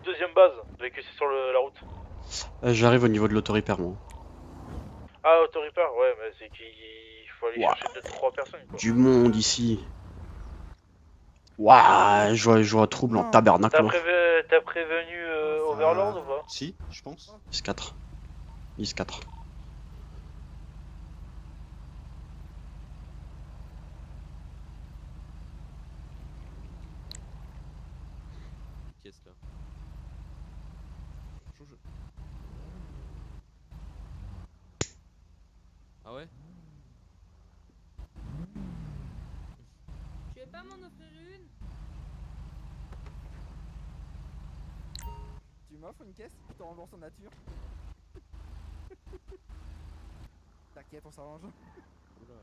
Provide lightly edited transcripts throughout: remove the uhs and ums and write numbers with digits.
deuxième base, vu que c'est sur la route. J'arrive au niveau de l'autoripère, moi. Ah, autoripar, ouais, mais c'est qu'il faut aller Ouah, chercher 2-3 personnes, quoi. du monde ici. Waouh, je vois trouble en tabernacle. T'as prévenu Overlord ou pas? Si, je pense. IS 4. IS 4. Qu'est-ce là? Ah ouais? Tu veux pas m'en offrir une? Tu m'offres une caisse tout en enlevant son nature. T'inquiète, on s'arrange. Oula.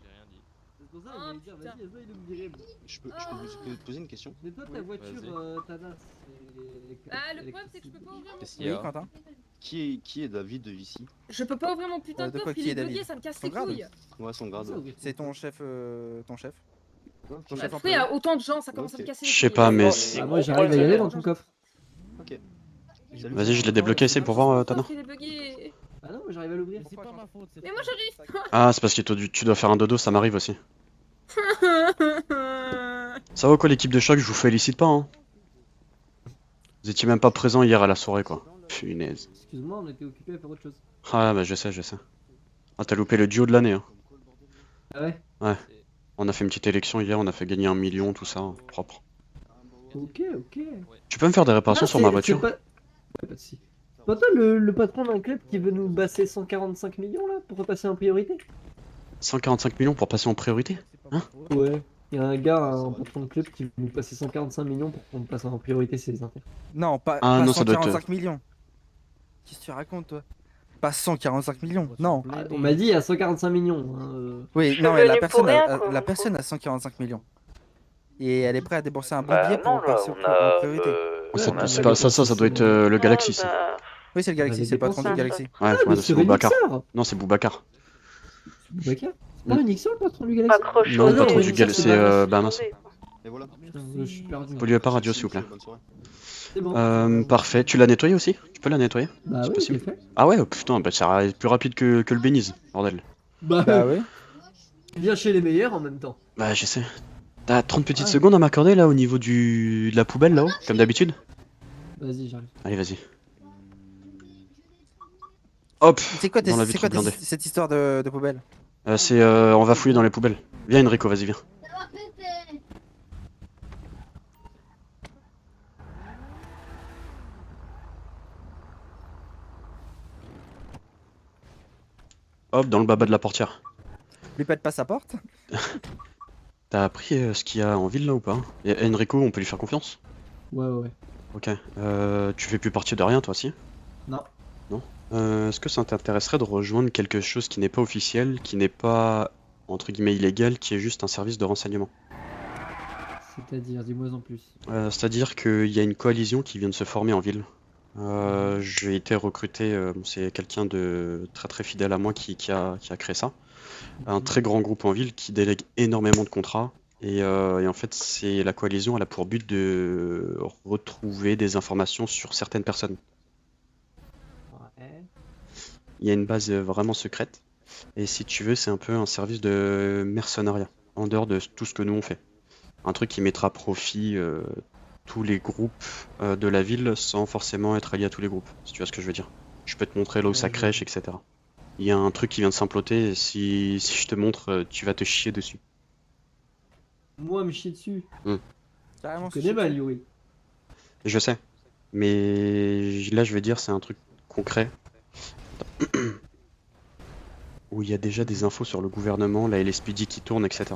J'ai rien dit. C'est pour ça que Oh, j'allais dire, putain. vas-y, essaye de me virer. Je peux vous poser une question? Mais toi, ta Oui, voiture, vas-y. Tana, Ah, le problème c'est que je peux pas ouvrir mon Qu'est-ce coffre. qu'il y a? Quentin. Qui est David de Vici? Je peux pas ouvrir mon putain de De quoi, coffre, qui il est est David? bugué, ça me casse Son les grade? couilles. Ouais, son grade. C'est ton chef, ton chef. Ton Bah, chef pourquoi il y employé. a autant de gens, ça commence à me Ok. casser les Je couilles. sais pas, mais Ah, moi j'arrive à y aller dans ton coffre. Ok. Vas-y, je l'ai débloqué, essaye pour voir, Tana. Il est bugué. Ah non, moi j'arrive à l'ouvrir. C'est pas ma faute. Mais moi j'arrive pas. Ah, c'est parce que tu dois faire un dodo, ça m'arrive aussi. Ça va quoi l'équipe de choc, je vous félicite pas, hein. Vous étiez même pas présent hier à la soirée, quoi. Punaise. Excuse-moi, on était occupé à faire autre chose. Ah bah je sais. Ah, t'as loupé le duo de l'année, hein. Ah ouais? On a fait une petite élection hier, on a fait gagner 1 million, tout ça, hein, propre. Ok. Tu peux me faire des réparations Ah, sur ma voiture? Pas... Ouais, pas de soucis. C'est pas toi le patron d'un club qui veut nous basser 145 millions là pour repasser en priorité? 145 millions pour passer en priorité? Hein? Ouais. Il y a un gars, un patron de club qui veut nous passer 145 millions pour qu'on passe en priorité c'est les intérêts. Non, pas, Ah, pas non, ça doit être- 145 millions. Qu'est-ce que tu racontes, toi? Pas 145 millions, non. Ah, on m'a dit à 145 millions. Hein, Oui, suis non, mais venu pour rien, quoi, la mon personne a 145 millions. Et elle est prête à débourser un bon Bah billet non, pour là, passer on en a... priorité. C'est pas ça, ça doit être le Galaxy, ça. Oui, c'est le Galaxy, avait c'est le patron dépensé. du Galaxy. Ouais, Ah, ouais, mais c'est c'est Boubacar. Renixor. Non, c'est Boubacar. Boubacar. C'est pas Renixor le patron du Galaxy? Non, le non, patron mais du ça, Galaxy, c'est c'est pas- Bahamas. Et voilà. Putain, je suis perdu. Polluez pas radio, s'il vous plaît. Bonne soirée. C'est bon. Parfait. Tu l'as nettoyé aussi? Tu peux la nettoyer? Bah C'est oui, possible. c'est fait. Ah ouais, oh, putain, bah ça est plus rapide que le Béniz, bordel. Bah oui. viens chez les meilleurs en même temps. Bah j'essaie. T'as 30 petites Ouais. secondes à m'accorder là au niveau de la poubelle là-haut, comme d'habitude? Vas-y, j'arrive. Allez, vas-y. Hop! C'est quoi, Dans la vitre blindée. cette histoire de poubelle? On va fouiller dans les poubelles. Viens Enrico, vas-y, viens. Hop, dans le baba de la portière. Lui pète pas sa porte? T'as appris ce qu'il y a en ville là ou pas? Et Enrico, on peut lui faire confiance? Ouais. Ok. Tu fais plus partie de rien toi aussi? Non. Non? Est-ce que ça t'intéresserait de rejoindre quelque chose qui n'est pas officiel, qui n'est pas entre guillemets illégal, qui est juste un service de renseignement? C'est-à-dire, dis-moi en plus. C'est-à-dire qu'il y a une coalition qui vient de se former en ville. J'ai été recruté, c'est quelqu'un de très très fidèle à moi qui a créé ça. Un très grand groupe en ville qui délègue énormément de contrats. Et en fait, c'est la coalition, elle a pour but de retrouver des informations sur certaines personnes. Ouais. Il y a une base vraiment secrète. Et si tu veux, c'est un peu un service de mercenariat, en dehors de tout ce que nous on fait. Un truc qui mettra à profit tous les groupes de la ville sans forcément être allié à tous les groupes, si tu vois ce que je veux dire. Je peux te montrer là où ça crèche, etc. Il y a un truc qui vient de s'implanter, et si je te montre, tu vas te chier dessus. Moi, me chier dessus. Carrément. Tu connais mal, Yuri. Je sais, mais là je vais dire c'est un truc concret. Où il y a déjà des infos sur le gouvernement, la LSPD qui tourne, etc.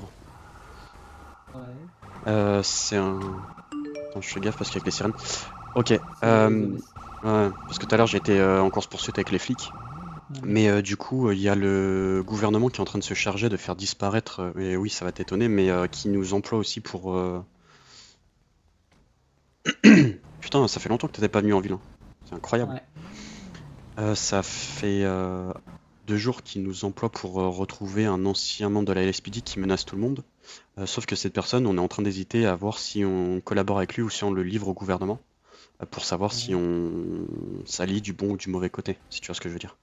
Ouais. C'est un... Attends, je fais gaffe parce qu'avec les sirènes... Ok, C'est ouais, parce que tout à l'heure j'ai été en course-poursuite avec les flics. Mais du coup, il y a le gouvernement qui est en train de se charger de faire disparaître, et oui, ça va t'étonner, mais qui nous emploie aussi pour... Putain, ça fait longtemps que t'étais pas venu en ville, hein. C'est incroyable. Ouais. Ça fait 2 jours qui nous emploie pour retrouver un ancien membre de la LSPD qui menace tout le monde. Sauf que cette personne, on est en train d'hésiter à voir si on collabore avec lui ou si on le livre au gouvernement pour savoir si on s'allie du bon ou du mauvais côté, si tu vois ce que je veux dire.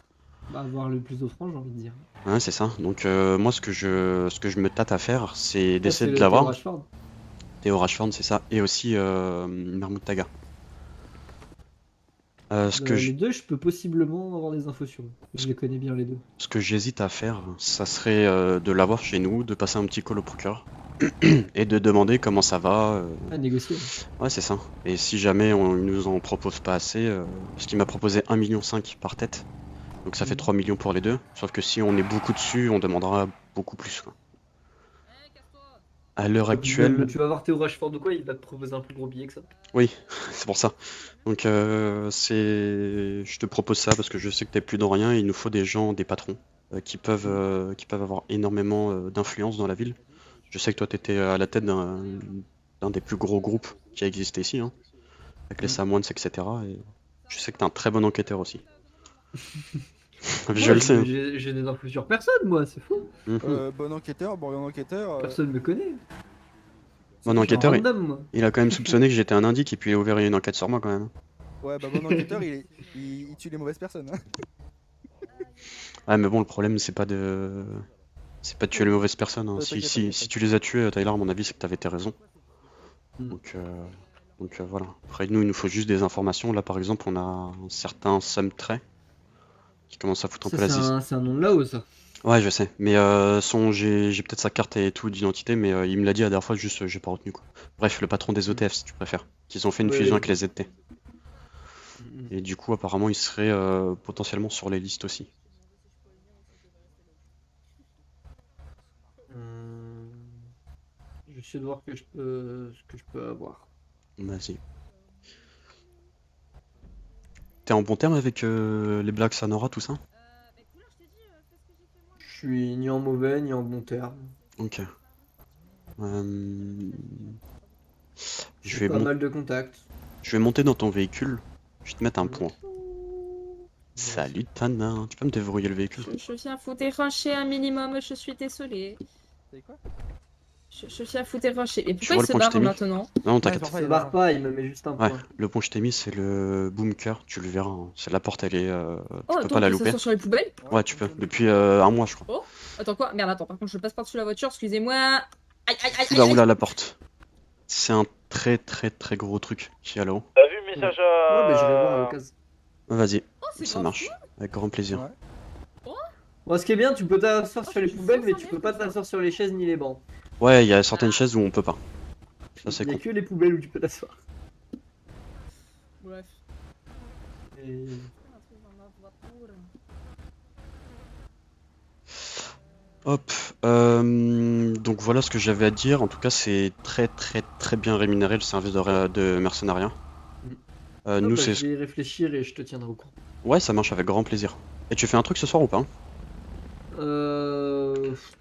Bah, avoir le plus offrant, j'ai envie de dire. Ouais, c'est ça. Donc moi, ce que je me tâte à faire, c'est Ah, d'essayer c'est de le l'avoir. Théo Rashford. Théo Rashford, c'est ça. Et aussi Mahmoud Taga. Les deux, je peux possiblement avoir des infos sur eux. Je les connais bien les deux. Ce que j'hésite à faire, ça serait de l'avoir chez nous, de passer un petit call au procureur et de demander comment ça va. À négocier. Ouais, c'est ça. Et si jamais il nous en propose pas assez, parce qu'il m'a proposé 1,5 million par tête, donc ça fait 3 millions pour les deux. Sauf que si on est beaucoup dessus, on demandera beaucoup plus, quoi. À l'heure actuelle, Tu vas voir Théo Rashford ou quoi, il va te proposer un plus gros billet que ça. oui, c'est pour ça. Donc je te propose ça parce que je sais que t'es plus dans rien. Il nous faut des gens, des patrons qui peuvent avoir énormément d'influence dans la ville. Je sais que toi t'étais à la tête d'un des plus gros groupes qui a existé ici, hein, avec les Samoans, etc. Et je sais que t'es un très bon enquêteur aussi. Je le sais. J'ai des infos sur personne, moi, c'est fou. Mhm. Bon enquêteur, Personne me connaît. Bon enquêteur, Je suis un random, moi. il a quand même soupçonné que j'étais un indique et puis il a ouvert une enquête sur moi quand même. Ouais, bah bon enquêteur, il tue les mauvaises personnes. Hein. Ouais, mais bon, le problème c'est pas de tuer les mauvaises personnes, hein. Ouais, Si, t'inquiète, si, t'inquiète, si tu les as tués, Tyler, à mon avis, c'est que t'avais tes raisons. Mm. Donc voilà. Après, nous, il nous faut juste des informations. Là, par exemple, on a un certain Sumtray qui commence à foutre un peu la zizanie. C'est un nom de là-haut, ça. Ouais, je sais. Mais j'ai peut-être sa carte et tout d'identité, mais il me l'a dit la dernière fois, juste j'ai pas retenu quoi. Bref, le patron des OTF, si tu préfères. Qu'ils ont fait une Ouais, fusion ouais. avec les ZT. Et du coup, apparemment, il serait potentiellement sur les listes aussi. Je vais essayer de voir ce que je peux avoir. Vas-y. T'es en bon terme avec les Black Sanora, tout ça? Je suis ni en mauvais ni en bon terme. Ok. Je J'ai vais, pas mon- mal de contacts. je vais monter dans ton véhicule. Je vais te mettre un point. Salut Tana, tu peux me déverrouiller le véhicule? Je viens vous déranger un minimum, je suis désolée. C'est quoi? Je viens vous déranger. Et Tu pourquoi vois il le se point que je barre t'ai mis? maintenant? Non, Ouais, t'inquiète. parfois, Il se il est barre pas, il me met juste un Ouais, point. le pont que je t'ai mis, c'est le bunker, tu le verras, hein. C'est la porte, elle est. Tu Oh, peux attends, pas la on peut louper. s'asseoir sur les poubelles? Ouais, tu peux. Depuis un mois, je crois. Attends, quoi? Merde, attends, par contre, je passe par-dessus la voiture, excusez-moi. Aïe, aïe, aïe, aïe, Oula, aïe. oula, la porte. C'est un très très très gros truc qui est là-haut. T'as vu le message à... Ouais, bah j'irai voir à l'occasion. Vas-y, Oh, c'est ça grave marche. Avec grand plaisir. Ouais. Bon, ce qui est bien, tu peux t'asseoir Oh, sur les je suis poubelles, mais sans tu peux merde, pas ça. t'asseoir sur les chaises ni les bancs. Ouais, il y a certaines chaises où on peut pas. Ça, c'est Il y a con. que les poubelles où tu peux t'asseoir. Bref. Et- Hop. Donc voilà ce que j'avais à dire. En tout cas, c'est très très très bien rémunéré le service de mercenariat. Ah, Nous, bah, c'est. je vais y réfléchir et je te tiendrai au courant. Ouais, ça marche avec grand plaisir. Et tu fais un truc ce soir ou pas?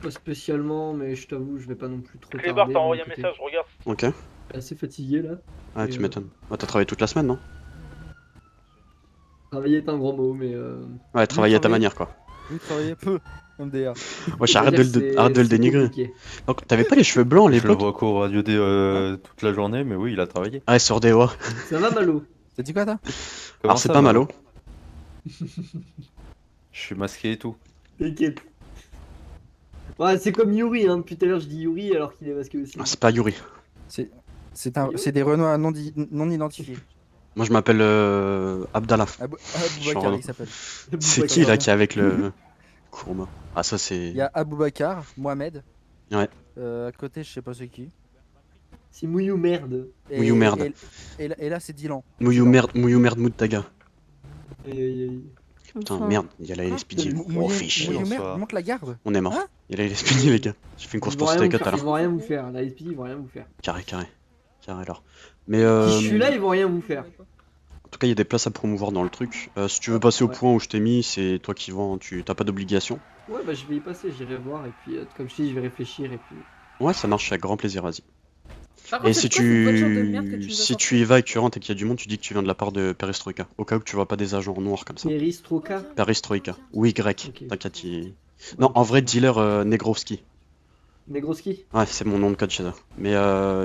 Pas spécialement, mais je t'avoue, je vais pas non plus trop Clébar, tarder. t'as de mon envoyé un côté. message, regarde. Ok. Je suis assez fatigué là. Ah, Et, tu m'étonnes. Ouais, t'as travaillé toute la semaine, non? Travailler est un grand mot, mais. Ouais, travailler à ta travailler. manière, quoi. Lui travaillait peu, MDR. Ouais, on va arrête dire de que arrête de le c'est dénigrer. compliqué. Donc, t'avais pas les cheveux blancs à Je le l'époque? vois qu'au radio toute la journée, mais oui, il a travaillé. Ouais, sur des oies. Ça va, Malo? T'as dit quoi, toi? Comment Alors, c'est ça, pas Malo? malo. Je suis masqué et tout. T'inquiète. Ouais, c'est comme Yuri, hein. Depuis tout à l'heure, je dis Yuri alors qu'il est masqué aussi. Ah, c'est pas Yuri. C'est des Renois non identifiés. Moi, je m'appelle Abdallah. Aboubacar, Genre, il s'appelle. C'est qui là qui est avec le Kourma? Ah, ça c'est. Il y a Aboubacar, Mohamed. Ouais. À côté, je sais pas c'est qui. C'est Mouillou merde. Mouillou merde. Et là, c'est Dylan. Mouillou merde Moutaga. Aïe, aïe, aïe. Putain, merde, il y a la LSPD. Oh, fait chier. Mouillou Bonsoir. merde, monte la garde. On est mort. Hein Il y a la LSPD, les gars. J'ai fait une course Ils vont pour rien sauter vous tout à faire, l'heure. ils vont rien vous faire. La SPD, ils vont rien vous faire. Carré. Alors. Mais Si je suis là, ils vont rien vous faire. en tout cas, il y a des places à promouvoir dans le truc. Si tu veux passer au Ouais. point où je t'ai mis, c'est toi qui vends. Tu t'as pas d'obligation. Ouais, bah je vais y passer, j'irai voir. Et puis, comme je dis, je vais réfléchir. Et puis. Ouais, ça marche avec grand plaisir, vas-y. Par contre, Et c'est si quoi cette voiture de merde que tu tu... nous as si sortie tu y vas et que tu rentres et qu'il y a du monde, tu dis que tu viens de la part de Perestroika. Au cas où tu vois pas des agents noirs comme ça. Peristroka. Perestroika. Oui, grec. Ok. T'inquiète, non, en vrai, dealer Negrovski. Negrovski. Ouais, c'est mon nom de code chez eux. Mais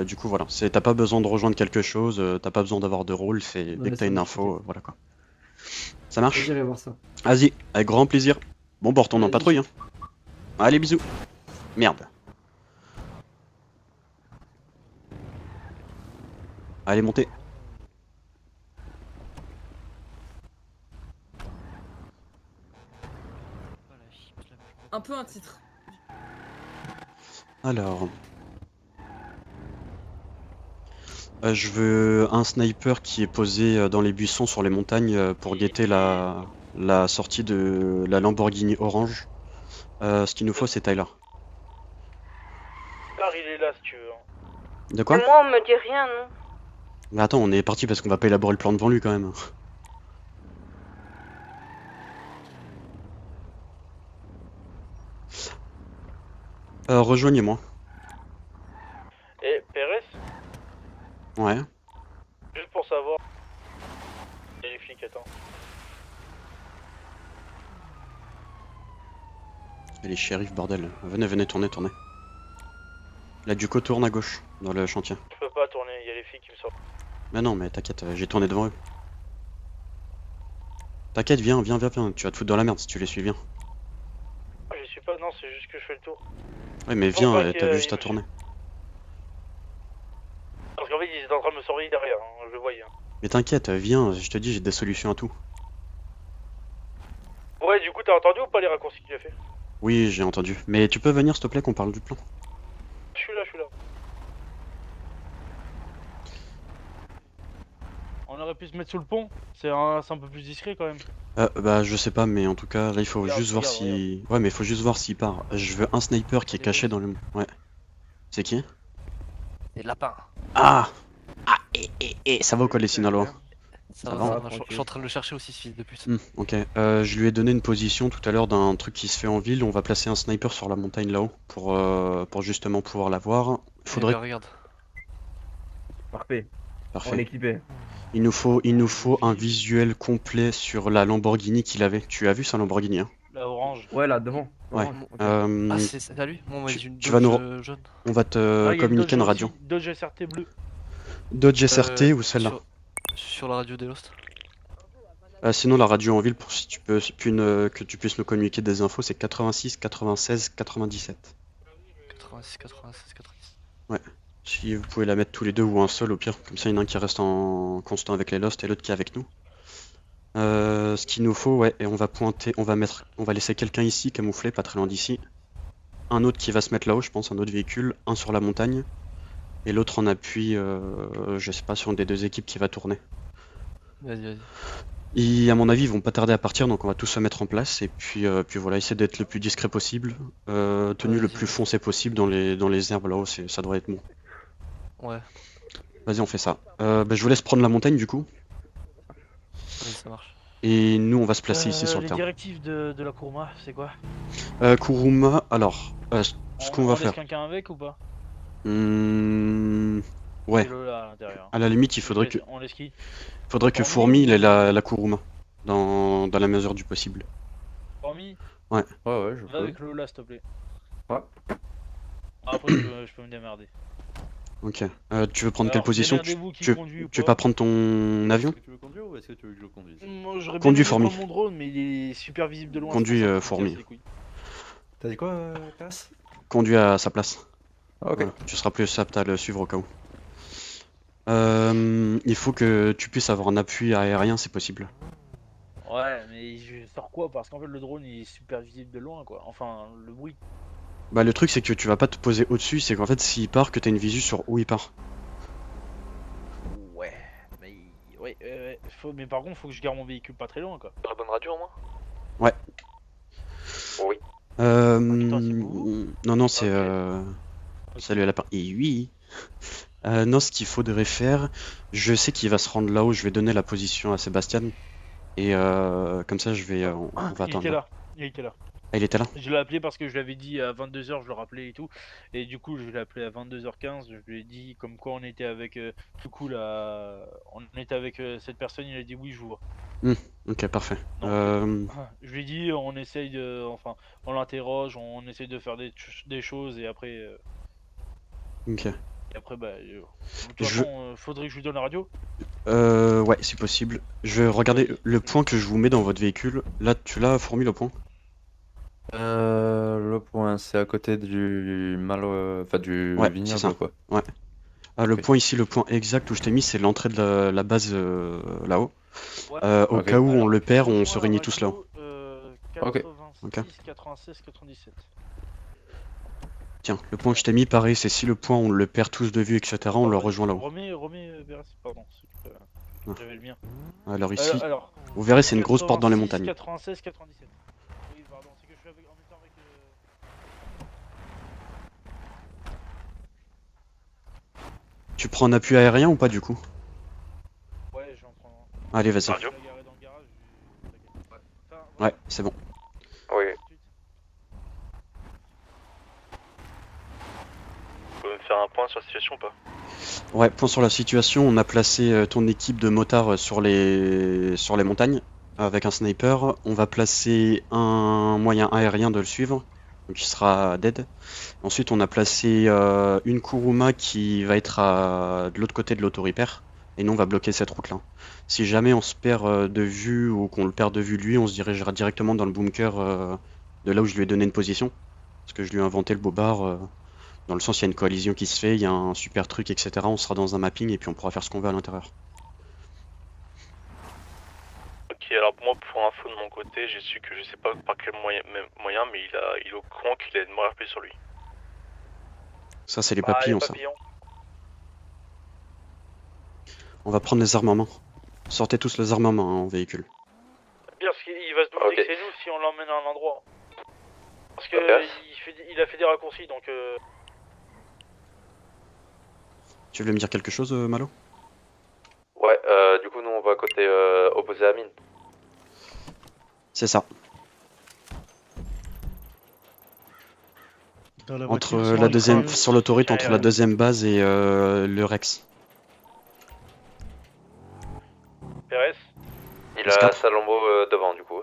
du coup, voilà. T'as pas besoin de rejoindre quelque chose, t'as pas besoin d'avoir de rôle, dès Ouais, que ça t'as une marche, info, ok. voilà quoi. Ça marche? J'irai voir ça. Vas-y, avec grand plaisir. Bon, bah, on retourne en Vas-y. patrouille, hein. Allez, bisous. Merde. Allez, montez. Un peu un titre. Alors. Je veux un sniper qui est posé dans les buissons sur les montagnes pour guetter la sortie de la Lamborghini orange. Ce qu'il nous faut, c'est Tyler. Tyler, il est là si tu veux. Hein. De quoi? Mais moi, on me dit rien, non? Mais attends, on est parti parce qu'on va pas élaborer le plan devant lui quand même. Rejoignez-moi. Et Pérez, Ouais. juste pour savoir. Il y a les flics, attends. Et les shérifs, bordel. Venez, venez, tournez, tournez. Là, Duco tourne à gauche, dans le chantier. Je peux pas tourner, il y a les flics qui me sortent. Mais non, mais t'inquiète, j'ai tourné devant eux. T'inquiète, viens, viens, viens, viens. Tu vas te foutre dans la merde si tu les suis, viens. Je suis pas, non, c'est juste que je fais le tour. Ouais, mais Non, viens, pas t'as que, juste à tourner. Parce qu'en fait, ils étaient en train de me surveiller derrière, hein, je le voyais. Hein. Mais t'inquiète, viens, je te dis, j'ai des solutions à tout. Ouais, du coup, t'as entendu ou pas les raccourcis qu'il a fait? Oui, j'ai entendu. Mais tu peux venir, s'il te plaît, qu'on parle du plan. Je suis là, je suis là. On aurait pu se mettre sous le pont, c'est un peu plus discret quand même. Bah, je sais pas, mais en tout cas, là, il faut Regarde, juste voir regarde, si... Ouais, mais il faut juste voir s'il part. Je veux un sniper qui est caché dans le... Ouais. C'est qui? Des lapins. Ah! Ah, ça va ou quoi, les Sinaloa? Ça Ça va, va, ça va. Je suis en train de le chercher aussi, ce fils de pute. Ok. Je lui ai donné une position tout à l'heure d'un truc qui se fait en ville. On va placer un sniper sur la montagne là-haut pour justement pouvoir la voir. Faudrait... Regarde. Parfait. Parfait. équipé. Il nous faut un visuel complet sur la Lamborghini qu'il avait. Tu as vu sa Lamborghini, hein? La orange. Ouais, là, devant. Ouais. Ah, c'est à lui? Moi, tu- j'ai une tu vas nous Dodge, jaune. On va te communiquer une radio. Dodge SRT bleu. Dodge SRT ou celle-là? Sur la radio des Lost. Sinon, la radio en ville, pour si tu peux, que tu puisses nous communiquer des infos, c'est 86, 96, 97. 86, 96, 90. Ouais. Si vous pouvez la mettre tous les deux ou un seul au pire, comme ça il y en a un qui reste en constant avec les Lost et l'autre qui est avec nous. Ce qu'il nous faut, ouais, et on va pointer, on va laisser quelqu'un ici camouflé, pas très loin d'ici. Un autre qui va se mettre là-haut, je pense, un autre véhicule, un sur la montagne, et l'autre en appui, je sais pas, sur une des deux équipes qui va tourner. Vas-y. À mon avis, ils vont pas tarder à partir, donc on va tous se mettre en place, et puis voilà, essayer d'être le plus discret possible, tenu le Vas-y. plus foncé possible dans les herbes là-haut, ça devrait être bon. Ouais, Vas-y, on fait ça. Bah, je vous laisse prendre la montagne du coup, vas-y, ça marche. et nous on va se placer ici sur le Les terrain. directives de la Kuruma, c'est quoi? Kuruma, alors, ce qu'on va On laisse faire. quelqu'un avec ou pas? Ouais, C'est le là à l'intérieur. à la limite, il faudrait que On laisse qui? Fourmi Fourmi il ait la Kuruma, dans la mesure du possible. Hormis, Ouais, je va peux. avec Lola s'il te plaît. Ouais. Après, je peux me démerder. Ok. Tu veux prendre quelle Alors, position? démerdez-vous qui tu conduit ou veux pas prendre ton avion? Est-ce que tu veux conduire ou est-ce que tu veux que je le conduise? Moi, j'aurais bien Conduis, aimé Fourmi. prendre mon drone, mais il est super visible de loin. Conduis, c'est pour ça que Fourmi. je me casse les couilles. T'as dit quoi, Cass? Conduis à sa place. Ah, ok. Voilà, tu seras plus apte à le suivre au cas où. Il faut que tu puisses avoir un appui aérien, c'est possible. Ouais, mais je sors quoi? Parce qu'en fait, le drone il est super visible de loin, quoi. Enfin, le bruit. Bah le truc c'est que tu vas pas te poser au-dessus, c'est qu'en fait s'il part, que t'as une visu sur où il part. Ouais, mais. Ouais, mais par contre, faut que je garde mon véhicule pas très loin, quoi. La bonne radio au moins? Ouais. Oui. putain, c'est vous? Non, c'est Ok. Salut à la part. Et oui. Non, ce qu'il faudrait faire, je sais qu'il va se rendre là-haut, je vais donner la position à Sébastien. Et comme ça, on va Il était attendre. là. Il était là. Ah, il était là? Je l'ai appelé parce que je l'avais dit à 22h, je le rappelais et tout. Et du coup, je l'ai appelé à 22h15. Je lui ai dit comme quoi on était avec. Du coup, là, on était avec cette personne. Il a dit oui, je vois. Ok, parfait. Donc, je lui ai dit on essaye de. Enfin, on l'interroge, on essaye de faire des choses et après. Ok. Et après, bah. De toute Je... façon, faudrait que je lui donne la radio. Ouais, si possible. Je vais regarder le point que je vous mets dans votre véhicule. Là, tu l'as, Fourmi, le point? Le point, c'est à côté du enfin du Ouais, c'est vignoble, ça. quoi. Ouais. Ah, le Ok. point ici, le point exact où je t'ai mis, c'est l'entrée de la base là-haut. Ouais. Au Ok. cas où on Alors, le perd, on se donne-moi la réunit tous là-haut. radio, Ok. 86 Ok. 96 97. Tiens, le point que je t'ai mis, pareil, c'est si le point on le perd tous de vue, etc., on le rejoint là-haut. Remets, Beres, pardon. Ah. J'avais le mien. Alors ici, Alors, vous verrez, c'est une grosse porte dans les 86, montagnes. 96, 97. Oui, pardon, c'est que je suis en même temps avec. Tu prends un appui aérien ou pas du coup? Ouais, je vais en prendre Allez, un. vas-y. Je vais la garer dans le garage. T'inquiète. Enfin, Ouais, c'est bon. oui. tout de suite. Tu peux me faire un point sur la situation ou pas? Ouais, point sur la situation, on a placé ton équipe de motards sur les montagnes avec un sniper. On va placer un moyen aérien de le suivre, donc il sera dead. Ensuite, on a placé une Kuruma qui va être de l'autre côté de l'auto-repair, et nous on va bloquer cette route-là. Si jamais on se perd de vue ou qu'on le perd de vue lui, on se dirigera directement dans le bunker de là où je lui ai donné une position, parce que je lui ai inventé le bobard. Dans le sens, il y a une coalition qui se fait, il y a un super truc, etc. On sera dans un mapping et puis on pourra faire ce qu'on veut à l'intérieur. Ok, alors moi pour info de mon côté, j'ai su que je sais pas par quel moyen, mais il est au courant qu'il a une mort RP sur lui. Ça, c'est les Ah, les papillons, ça. papillons. On va prendre les armements. Sortez tous les armements hein, en véhicule. Bien, parce qu'il va se douter Ok. que c'est nous si on l'emmène à un endroit. Parce que Ok. il a fait des raccourcis, donc. Tu voulais me dire quelque chose, Malo? Ouais, du coup nous on va côté opposé à mine. C'est ça. Dans la Entre voiture, la deuxième, c'est- sur l'autoroute, entre la Aérien. deuxième base et le Rex. Pérez, Il Plus a quatre. sa lambeau devant du coup.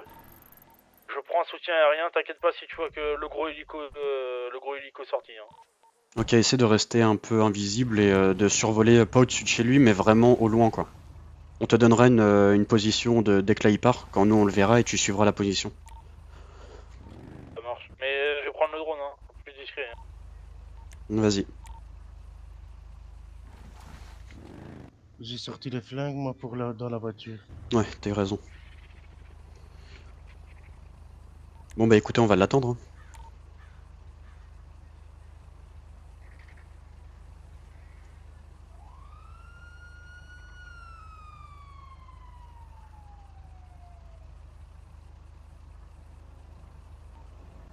je prends un soutien aérien, t'inquiète pas si tu vois que le gros hélico sorti. Hein. Ok, essaie de rester un peu invisible et de survoler pas au-dessus de chez lui, mais vraiment au loin, quoi. On te donnera une position dès que là il part, quand nous on le verra et tu suivras la position. Ça marche. Mais je vais prendre le drone, hein. Plus discret. Hein. Vas-y. J'ai sorti les flingues, moi, dans la voiture. Ouais, t'as eu raison. Bon bah écoutez, on va l'attendre. Hein.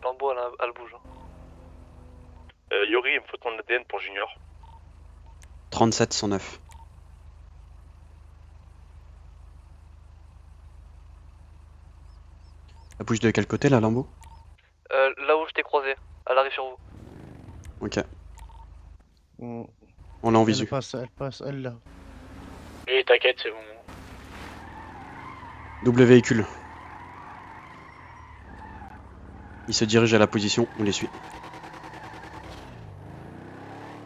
Lambeau elle bouge. Yori, il me faut ton ADN pour Junior. 37 109. Elle bouge de quel côté la Lambeau? Là où je t'ai croisé, elle arrive sur vous. Ok, Mm. on l'a en Elle visu. passe, elle là. Oui, t'inquiète, c'est bon. Double véhicule. Il se dirige à la position, on les suit.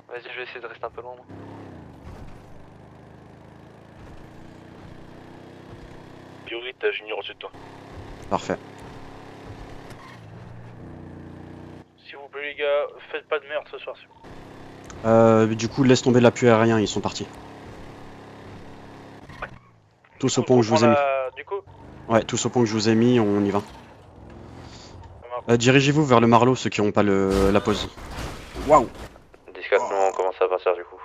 Vas-y, je vais essayer de rester un peu loin. Moi. Yori, t'as Junior au-dessus de toi. Parfait. S'il vous plaît, les gars, faites pas de merde ce soir. s'il vous plaît. Du coup, laisse tomber l'appui aérien, ils sont partis. Tous au point où je vous ai mis. Du coup, Ouais, tous au point que je vous ai mis, on y va. ça marche. Dirigez-vous vers le Marlowe, ceux qui n'ont pas la pause. Waouh! Discrètement, on commence à partir du coup.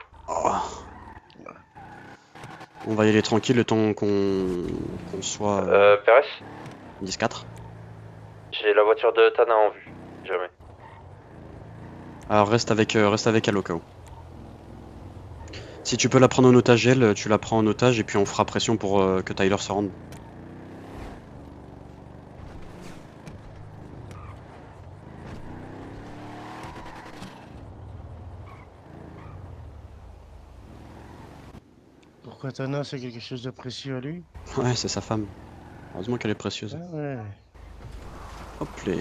On va y aller tranquille le temps qu'on soit Pérez, 10-4. j'ai la voiture de Tana en vue. Jamais. Alors reste avec elle au cas où. Si tu peux la prendre en otage, elle, tu la prends en otage et puis on fera pression pour que Tyler se rende. Pourquoi Tana, c'est quelque chose de précieux à lui? Ouais, c'est sa femme. Heureusement qu'elle est précieuse. Ah ouais. Hop les.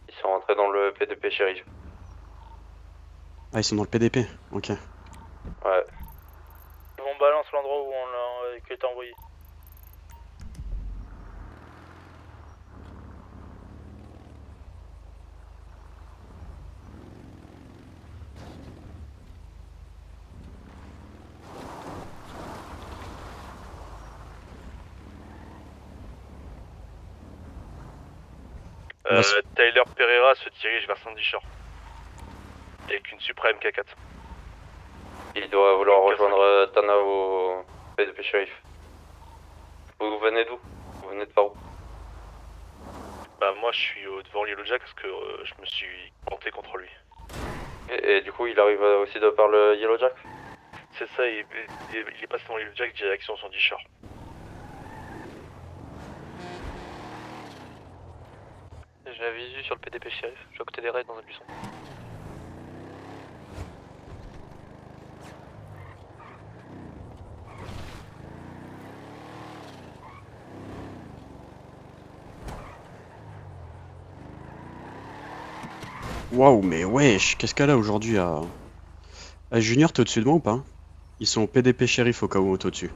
Ils sont rentrés dans le PDP shérif. Ah, ils sont dans le PDP. Ok. Ouais. On balance l'endroit où on l'a que t'as envoyé. On va se- Tyler Pereira se dirige vers Sandy Shore. Avec une Supreme K4. Il doit vouloir K5. rejoindre Tana au PDP shérif. Vous venez d'où? Vous venez de par où? Bah moi je suis devant Yellow Jack parce que je me suis planté contre lui. Et du coup, il arrive aussi de par le Yellow Jack? C'est ça, il est passé dans Yellow Jack direction Sandy Shore. J'ai la visu sur le PDP shérif, je suis à côté des raids dans un buisson. Waouh, mais wesh, qu'est-ce qu'elle a aujourd'hui à. Ah, Junior, t'es au-dessus de moi ou pas? Ils sont au PDP shérif au cas où t'es au-dessus.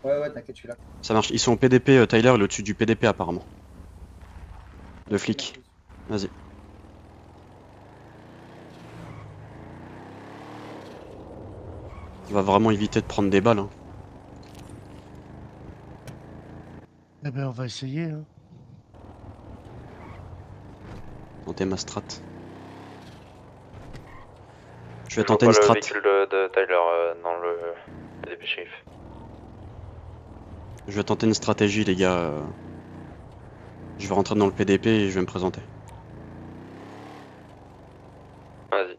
Ouais, t'inquiète, je suis là. Ça marche, ils sont au PDP, Tyler, il est au-dessus du PDP apparemment. Le flic. Vas-y. On va vraiment éviter de prendre des balles. Hein. Eh ben, on va essayer, hein. Tenter ma strat. Je vais Toujours tenter une pas le strat. véhicule de Tyler dans le PDP shérif. Je vais tenter une stratégie, les gars. Je vais rentrer dans le PDP et je vais me présenter. Vas-y.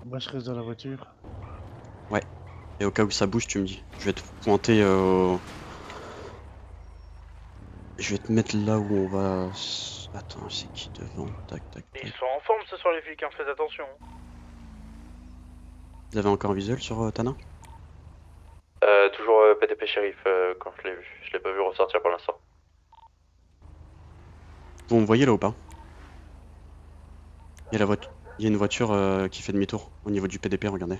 Moi, je reste dans la voiture. Et au cas où ça bouge, tu me dis. Je vais te pointer. Je vais te mettre là où on va. Attends, c'est qui devant? Tac, tac, Ils tac. sont en forme ce soir les flics, hein, faites attention. Vous avez encore un visuel sur Tana? Toujours PDP shérif quand je l'ai vu. Je l'ai pas vu ressortir pour l'instant. Vous me voyez là ou pas? Il y a il y a une voiture qui fait demi-tour au niveau du PDP, regardez.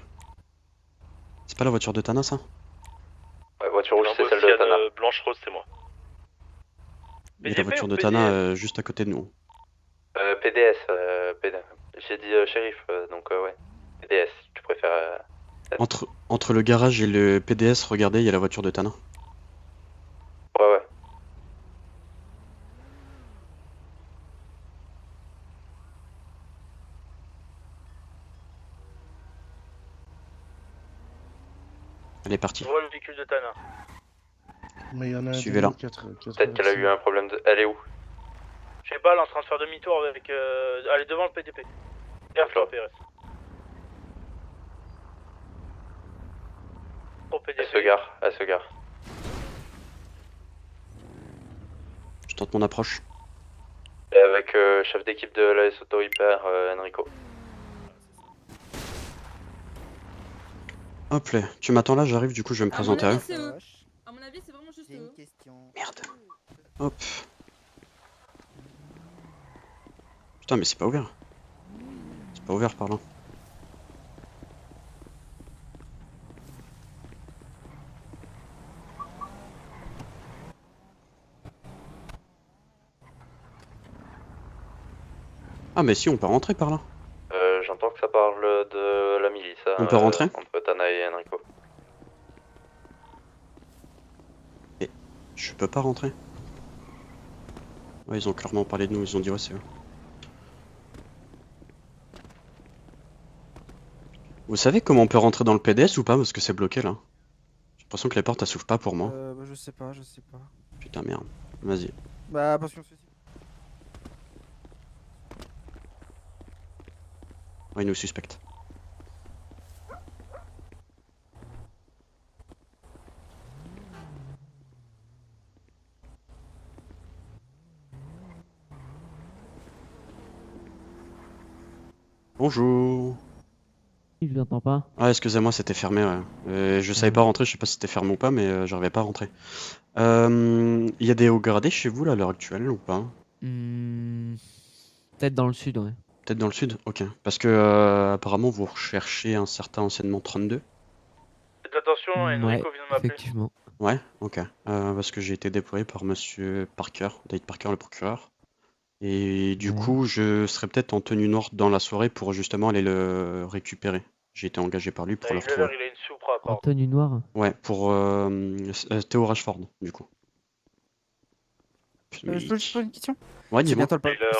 C'est pas la voiture de Tana ça? Ouais, voiture rouge, c'est celle de Tana. Blanche rose, c'est moi. Il y a la PDP voiture ou de PDS? Tana juste à côté de nous. PDS, j'ai dit shérif, donc ouais. PDS, tu préfères. Entre le garage et le PDS, regardez, il y a la voiture de Tana. Ouais, ouais. Elle est partie. Je vois le véhicule de Tana. Mais il y en a un Suivez-la. Peut-être qu'elle a eu un problème de. Elle est où? Je sais pas, elle est en train de faire demi-tour avec. Elle est devant le PDP. Gaffe-toi, PRS. Au PDP. Elle se gare. Je tente mon approche. Et avec chef d'équipe de l'AS Auto Hyper, Enrico. Hop là, tu m'attends là, j'arrive, du coup je vais me présenter à eux. C'est eux. À mon avis, c'est vraiment juste J'ai une eux. question. Merde. Hop. Putain, mais c'est pas ouvert. C'est pas ouvert par là. Ah mais si, on peut rentrer par là. J'entends que ça parle de la milice. On peut rentrer? Entre Tana et Enrico. Je peux pas rentrer. Ouais, ils ont clairement parlé de nous, ils ont dit ouais c'est eux. Vous savez comment on peut rentrer dans le PDS ou pas? Parce que c'est bloqué là. J'ai l'impression que les portes elles s'ouvrent pas pour moi. Bah, je sais pas. Putain merde. Vas-y. Bah, parce qu'on se fait. Ouais, ils nous suspectent. Bonjour. Je l'entends pas. Ah, excusez-moi, c'était fermé, ouais. Je savais pas rentrer, je sais pas si c'était fermé ou pas, mais j'arrivais pas à rentrer. Il y a des hauts gradés chez vous, là, à l'heure actuelle, ou pas? Peut-être dans le sud, ouais. Peut-être dans le sud? Ok. Parce que, apparemment, vous recherchez un certain anciennement 32. Faites attention, Ouais, Enrico vient de m'appeler. effectivement. Ouais, ok. Parce que j'ai été déployé par monsieur Parker, David Parker, le procureur. Et du Ouais. coup, je serais peut-être en tenue noire dans la soirée pour justement aller le récupérer. J'ai été engagé par lui pour le Tyler, retrouver. il a une Supra, En pardon. tenue noire. Ouais, pour Théo Rashford, du coup. Je peux juste poser une question? Ouais, C'est dis-moi.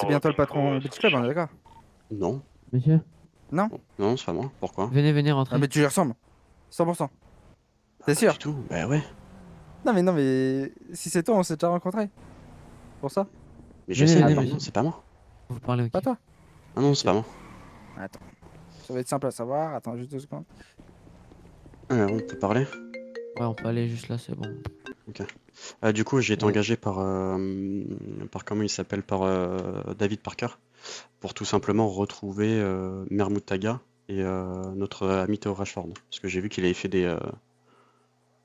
bientôt le patron Beach Club, on est d'accord? Non. Monsieur, Non? Non, c'est pas moi. Pourquoi? venez rentrer. Ah, mais tu lui ressembles. 100%. T'es sûr? Du tout. Bah ouais. Non, mais si c'est toi, on s'est déjà rencontrés. Pour ça? Mais je sais, venez, mais monsieur. non, c'est pas moi. Vous parlez au Pas toi? Ah non, c'est pas moi. Attends. Ça va être simple à savoir. Attends, juste 2 secondes. On peut parler? Ouais, on peut aller juste là, c'est bon. Ok. Du coup, j'ai été Ouais. engagé par comment il s'appelle? Par David Parker. Pour tout simplement retrouver Mermoud Taga et notre ami Théo Rashford. Parce que j'ai vu qu'il avait fait des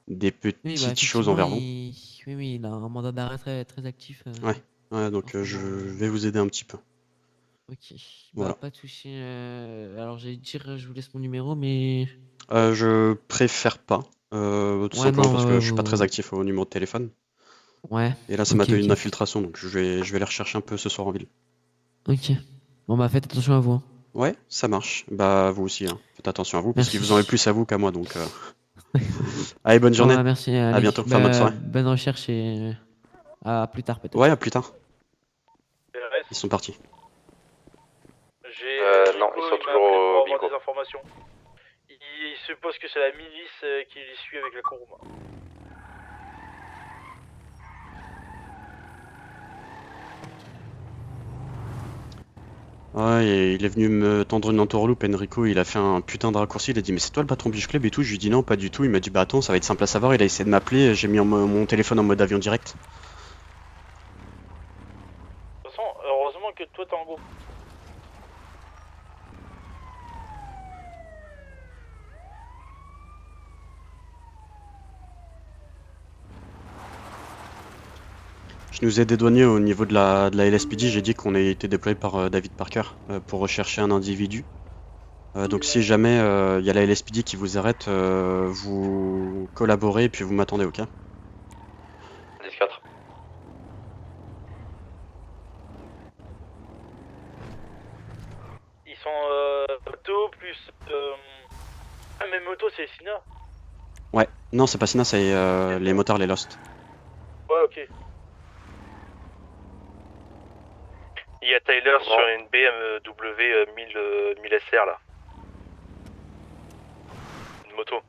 Oui, bah, petites choses envers vous. oui, il a un mandat d'arrêt très actif. Ouais, donc en ce je moment. vais vous aider un petit peu. Ok, Voilà. bah pas de souci. Alors j'allais dire, je vous laisse mon numéro, mais Je préfère pas. Tout ouais, simplement non, parce que je suis pas très vous... actif au numéro de téléphone. ouais. Et là, ça m'a Ok, donné une ok. infiltration, donc je vais aller rechercher un peu ce soir en ville. Ok. Bon bah faites attention à vous. Hein. Ouais, ça marche. Bah, vous aussi, hein. Faites attention à vous, parce qu'ils Merci. vous en avez plus à vous qu'à moi, donc... Allez, bonne journée. Ouais, merci. À Allez, bientôt, enfin, bonne soirée. bonne recherche et à plus tard peut-être. Ouais, à plus tard. Et le reste, Ils sont partis. j'ai non, Enrico, ils sont il m'a toujours appelé au pour avoir bico. des informations. Il suppose que c'est la milice qui les suit avec la Kuruma. Ouais, et il est venu me tendre une entourloupe, Enrico, il a fait un putain de raccourci, il a dit mais c'est toi le patron Beach Club et tout, je lui ai dit non, pas du tout, il m'a dit bah attends, ça va être simple à savoir, il a essayé de m'appeler, j'ai mis mon téléphone en mode avion direct. De toute façon, heureusement que toi t'es en groupe. Je nous ai dédouané au niveau de la LSPD, j'ai dit qu'on a été déployé par David Parker pour rechercher un individu. Donc si jamais il y a la LSPD qui vous arrête, vous collaborez et puis vous m'attendez, ok? 10-4. Ils sont moto plus... Ah mais moto c'est Sina. Ouais, non c'est pas Sina, c'est les motards, les Lost. Ouais ok. Il y a Tyler sur une BMW 1000 SR là. Une moto. De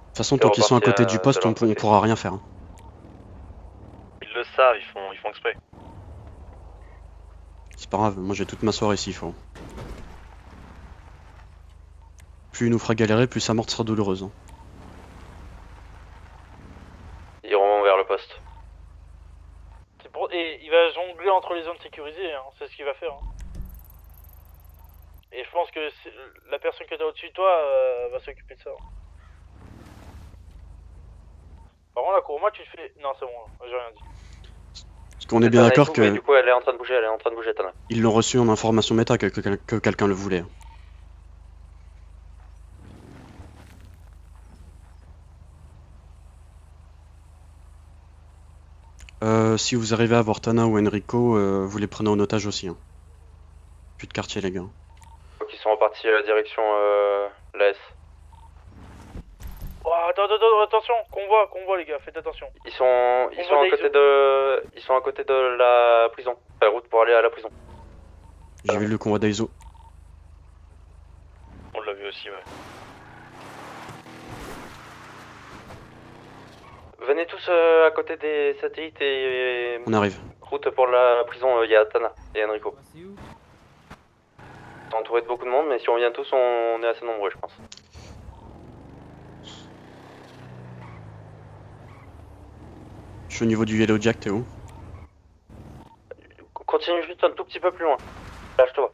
toute façon, tant qu'ils sont à côté du poste, on pourra rien faire. Hein. Ils le savent, ils font exprès. C'est pas grave, moi j'ai toute ma soirée s'il faut. Plus il nous fera galérer, plus sa mort sera douloureuse. Hein. Ils iront vers le poste. Et il va jongler entre les zones sécurisées, hein. C'est ce qu'il va faire. Hein. Et je pense que la personne que t'as au-dessus de toi va s'occuper de ça. Hein. Par contre la Kuruma tu te fais... Non c'est bon, j'ai rien dit. Parce qu'on est bien d'accord que... Du coup elle est en train de bouger, Tana. Ils l'ont reçu en information méta que quelqu'un le voulait. Si vous arrivez à voir Tana ou Enrico, vous les prenez en otage aussi. Hein. Plus de quartier les gars. Donc ils sont repartis à la direction l'AS. Oh, attention, convoi les gars, faites attention. Ils sont à côté de la prison. Enfin, route pour aller à la prison. J'ai vu le convoi d'Aizo. On l'a vu aussi, ouais. Venez tous à côté des satellites et... On arrive. Route pour la prison, il y a Tana et Enrico. C'est où? On est entouré de beaucoup de monde, mais si on vient tous, on est assez nombreux, je pense. Je suis au niveau du Yellow Jack, t'es où? Continue juste un tout petit peu plus loin. Lâche-toi.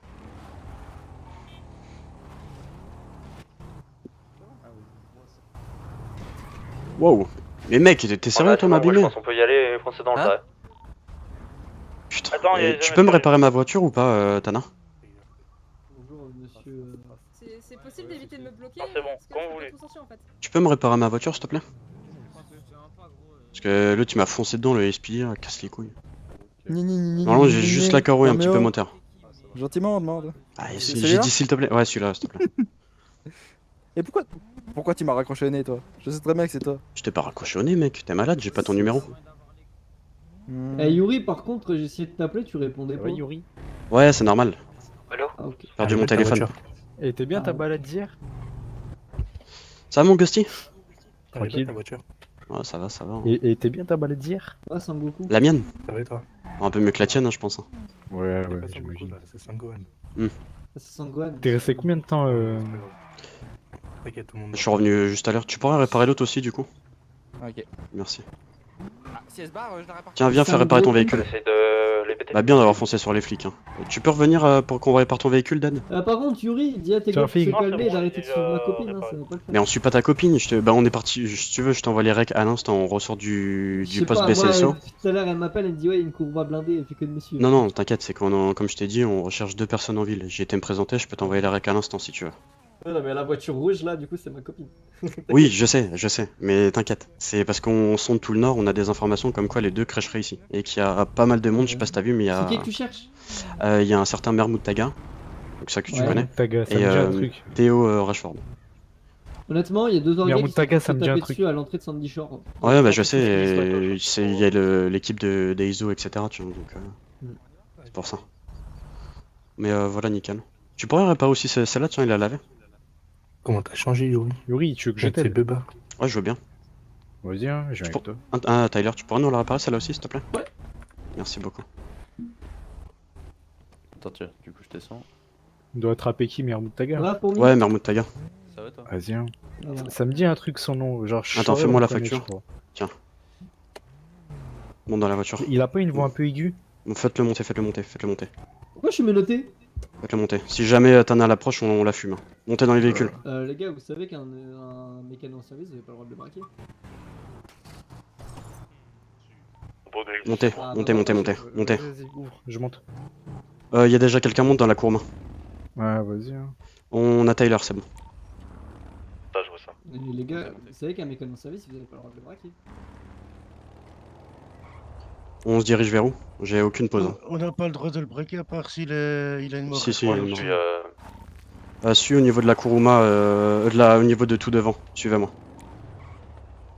Wow. Mais mec, t'es sérieux toi Ouais, je m'abîmer? pense qu'on peut y aller et foncer dans le Hein tas. Putain. Attends, Et tu peux me réparer ma voiture ou pas, Tana? Bonjour, monsieur. C'est possible d'éviter de me bloquer? Non, c'est bon, parce que quand je vous peux voulez. pas trop sortir, en fait. Tu peux me réparer ma voiture s'il te plaît? Parce que là tu m'as foncé dedans le SPD, casse les couilles. Normalement j'ai juste la carreau et un petit peu moteur. Gentiment, on demande. Ah, C'est j'ai celui-là dit s'il te plaît. Ouais, celui-là, s'il te plaît. Et pourquoi tu m'as raccroché au nez, toi? Je sais très bien que c'est toi. Je t'ai pas raccroché au nez, mec. T'es malade, j'ai pas ton numéro. Eh Yuri, par contre, j'ai essayé de t'appeler, tu répondais pas. Yuri. Ouais, c'est normal. Allô? Ah, ok. J'ai perdu mon téléphone. Et t'es bien ta Ah. balade d'hier? Ça va mon Ghosty? Tranquille. Ouais, ça va, ça va. hein. Et t'es bien ta balade d'hier? Ah, Sangoku. La mienne? Ça va et toi? Un peu mieux que la tienne, hein, je pense. hein. Ouais, j'imagine. C'est Sangohan. Ah, c'est Sangohan. T'es resté combien de temps T'inquiète, tout le monde. Je suis revenu juste à l'heure. Tu pourrais réparer l'autre aussi, du coup? Ok. Merci. Ah, si elle se barre, je la répare. Tiens, viens faire réparer ton véhicule. Essaye de les péter. Bah, bien d'avoir foncé sur les flics. Hein. Tu peux revenir pour qu'on répare ton véhicule, Dan? Par contre, Yuri, dis à tes Tiens, gars de se fille. calmer Non, et c'est bon, d'arrêter de j'ai suivre ma déjà copine, hein, réparé. ça va pas le faire. Mais on suit pas ta copine. Bah, on est parti. Si tu veux, je t'envoie les recs à l'instant. On ressort Je du sais poste pas, BCSO. moi, tout à l'heure, elle m'appelle, elle me dit ouais, il y a une courbe blindée, elle fait que de me suivre. Non, non, t'inquiète, c'est comme je t'ai dit, on recherche 2 personnes en ville. J'ai été me présenter, je peux t'envoyer les recs à l'instant si tu veux. Non, mais la voiture rouge là, du coup, c'est ma copine. Oui, je sais, mais t'inquiète. C'est parce qu'on sonde tout le nord, on a des informations comme quoi les deux crasheraient ici. Et qu'il y a pas mal de monde, je sais pas si t'as vu, mais il y C'est a, qui que tu cherches? il y a un certain Mermoud Taga, donc ça que tu Ouais. connais, Taga, ça et me dit un truc. Théo Rashford. Honnêtement, il y a 2 organes Mermoud qui sont Taga, fait ça me dit un taper truc. dessus à l'entrée de Sandy Shore. Ouais, bah je sais, il y a l'équipe des ISO, etc. Tu vois, donc c'est pour ça. Mais voilà, nickel. Tu pourrais réparer aussi celle-là, tiens, il a lavé. Comment t'as changé, Yuri? Yuri, tu veux que je C'est t'aide? Beba. Ouais, je veux bien. Vas-y, hein, je viens avec toi. Tyler, tu pourrais nous la réparer celle-là aussi, s'il te plaît? Ouais. Merci beaucoup. Attends, tiens, du coup, je descends. On doit attraper qui, Mermoud Taga? Voilà pour Ouais, Mermoud Taga. Ça va, toi? Vas-y, hein. Voilà. Ça me dit un truc son nom, genre... je Attends, saurais fais-moi la reconnaître, facture. je crois. Tiens. Monte dans la voiture. Il a pas une voix un peu aiguë? Bon, faites-le monter, faites-le monter, faites-le monter. Pourquoi je suis menotté? Faites-le monter. Si jamais t'en as à l'approche, on la fume. Montez dans les véhicules. Les gars, vous savez qu'un mécano en service, vous avez pas le droit de le braquer? Montez, Ah, montez, bah, montez, bah, montez, montez. Vas-y, ouvre, je monte. Y a déjà quelqu'un monte dans la courbe. Ouais, vas-y, hein. On a Tyler, c'est bon. Ça, je vois ça. Les gars, vous savez qu'un mécano en service, vous avez pas le droit de le braquer? On se dirige vers où? J'ai aucune pause. hein. On n'a pas le droit de le breaker à part s'il il a une mort. Si, si, Moi, il je est suis, mort. Suis au niveau de la Kuruma, au niveau de tout devant. Suivez-moi.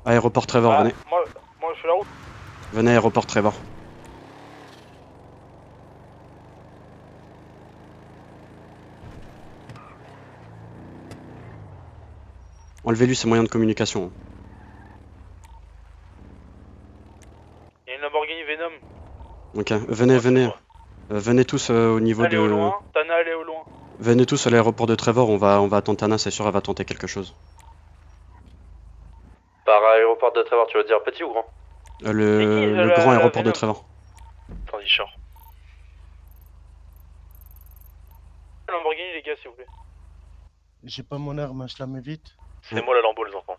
Aéroport Trevor, venez. Moi, je fais la route. Venez, aéroport Trevor. Enlevez-lui ses moyens de communication. Il y a une Lamborghini Venom. Ok, venez. Venez tous au niveau Elle est au de... loin. Tana, elle est au loin. Venez tous à l'aéroport de Trevor, on va attendre Tana, c'est sûr elle va tenter quelque chose. Par aéroport de Trevor, tu veux dire petit ou grand? Le grand aéroport de Trevor. Sandy Shore. Lamborghini, les gars, s'il vous plaît. J'ai pas mon arme, hein, je la mets vite. C'est moi la lambeau, les enfants.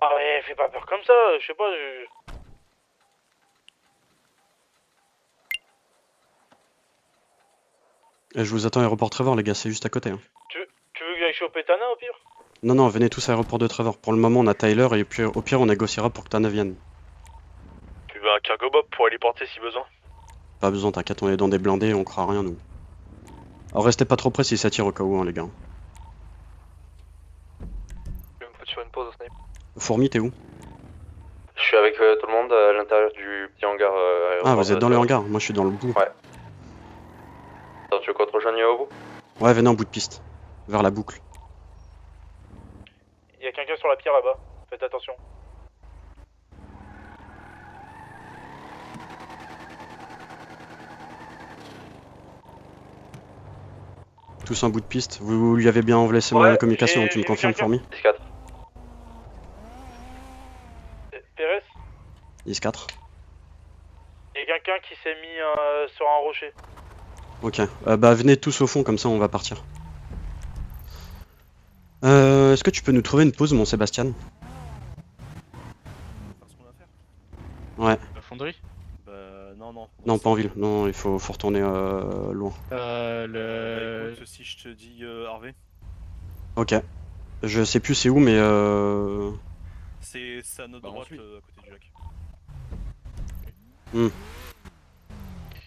Ah, mais fais pas peur comme ça, je sais pas. Je vous attends à l'aéroport Trevor, les gars, c'est juste à côté. Hein. Tu veux que j'aille choper Tana au pire? Non, venez tous à l'aéroport de Trevor. Pour le moment, on a Tyler et puis au pire, on négociera pour que Tana vienne. Tu veux un cargo bob pour aller porter si besoin? Pas besoin, t'inquiète, on est dans des blindés, on croit rien, nous. Alors restez pas trop près si ça tire au cas où, hein, les gars. Je vais me foutre sur une pause au snipe. Fourmi, t'es où? Je suis avec tout le monde à l'intérieur du petit hangar. Ah, vous êtes dans le hangar, moi je suis dans le bout. Ouais. Attends, tu veux qu'on te rejoigne au bout? Ouais, venez en bout de piste. Vers la boucle. Il y a quelqu'un sur la pierre là-bas, faites attention. Tous en bout de piste. Vous lui avez bien laissé moyen de communication, tu me confirmes, Fourmi? 10-4. Pérez, 10-4. il y a quelqu'un qui s'est mis sur un rocher. Ok, bah venez tous au fond, comme ça on va partir. Est-ce que tu peux nous trouver une pause, mon Sébastien? Landry? Bah non, non. Non, pas en ville. Non, il faut retourner loin. Écoute, si je te dis Harvey, Ok. Je sais plus c'est où, mais c'est à notre Bah, on droite, suit. à côté du lac. Hmm.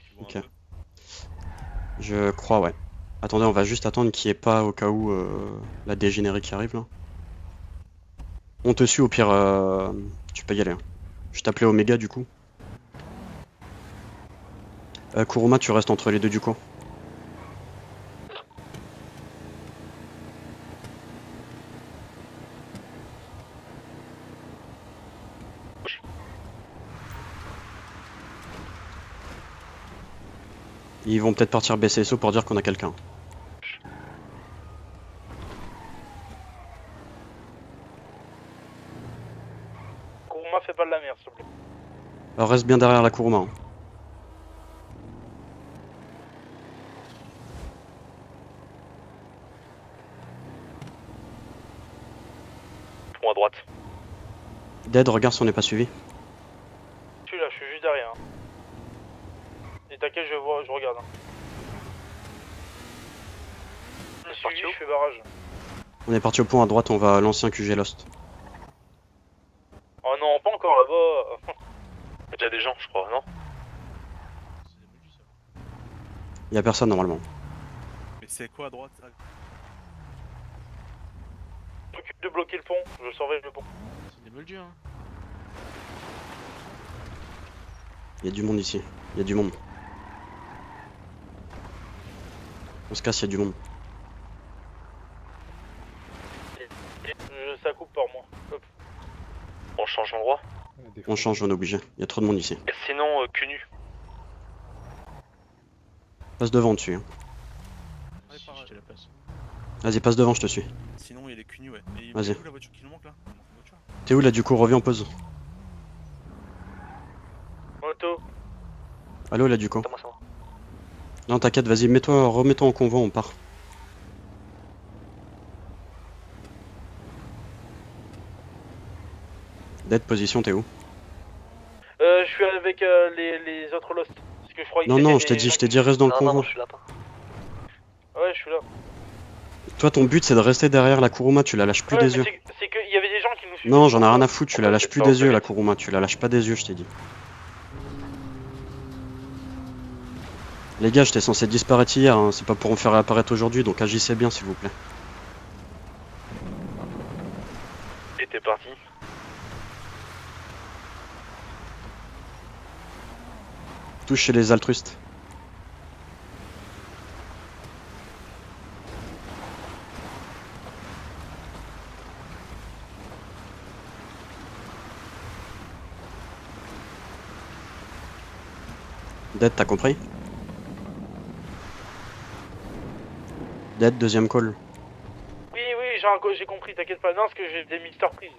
Tu vois Ok. un peu. Je crois, ouais. Attendez, on va juste attendre qu'il n'y ait pas au cas où la dégénérée qui arrive là. On te suit au pire, tu peux y aller. Hein. Je t'appelais Omega du coup. Kuruma, tu restes entre les deux du coup. Ils vont peut-être partir BCSO pour dire qu'on a quelqu'un. Kuruma, fais pas de la merde, s'il te plaît. Alors reste bien derrière la Kuruma. Hein. Pont à droite. Dead, regarde si on n'est pas suivi. Je suis là, je suis juste derrière. Hein. Et t'inquiète, je regarde. Hein. Je suis suivi, je fais barrage. On est parti au pont à droite, on va à l'ancien QG Lost. Oh non, pas encore là-bas. Il y a des gens, je crois, non? Y a personne normalement. Mais c'est quoi à droite? Je m'occupe de bloquer le pont, je surveille le pont. C'est des moldus, hein. Y a du monde ici. Y a du monde. On se casse, y a du monde. Ça coupe par moi. Hop. On change d'endroit. On change, on est obligé. Y a trop de monde ici. Et sinon, cul nu. Passe devant dessus. Hein. Je te la passe. Vas-y, passe devant, je te suis. Sinon, il est cul nu, ouais. Et Vas-y. où la voiture qui nous manque là? Il manque une voiture. T'es où là du coup? Reviens en pause. Moto. Allô là du coup? C'est moi, c'est moi. Non t'inquiète, vas-y, remets-toi en convoi, on part. Dead, position, t'es où? Je suis avec les autres Lost. Parce que je croyais que Non, c'était non, des je gens t'ai qui- dit reste dans le Non, convoi. non, je suis là. Ouais, je suis là. Toi ton but c'est de rester derrière la Kuruma, tu la lâches plus Ouais, des mais yeux. c'est qu'il y avait des gens qui nous suivaient. Non, j'en ai rien à foutre, tu la Ouais, lâches c'est plus ça, des yeux vite. la Kuruma, tu la lâches pas des yeux, je t'ai dit. Les gars, j'étais censé disparaître hier, hein, c'est pas pour me faire réapparaître aujourd'hui, donc agissez bien s'il vous plaît. Et t'es parti. Touche chez les altruistes. Dead, t'as compris? Dead, deuxième call. Oui, j'ai compris, t'inquiète pas. Non, parce que j'ai des mille surprises.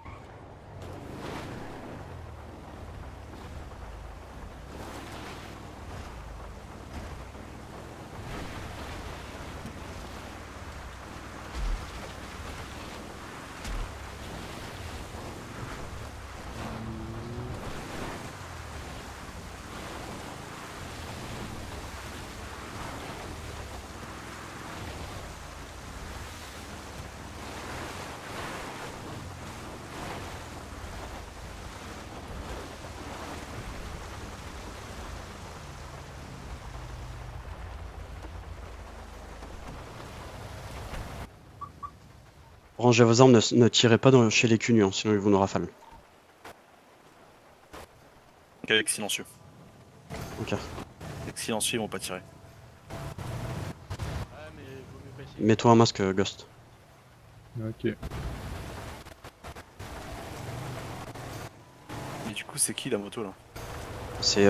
Rangez vos armes, ne tirez pas chez les cunus, hein, sinon ils vont nous rafale. Ok, avec silencieux. Ok. Avec silencieux, ils vont pas tirer. Ah, mais vaut mieux pas essayer. Mets-toi un masque, Ghost. Ok. Mais du coup, c'est qui la moto là? C'est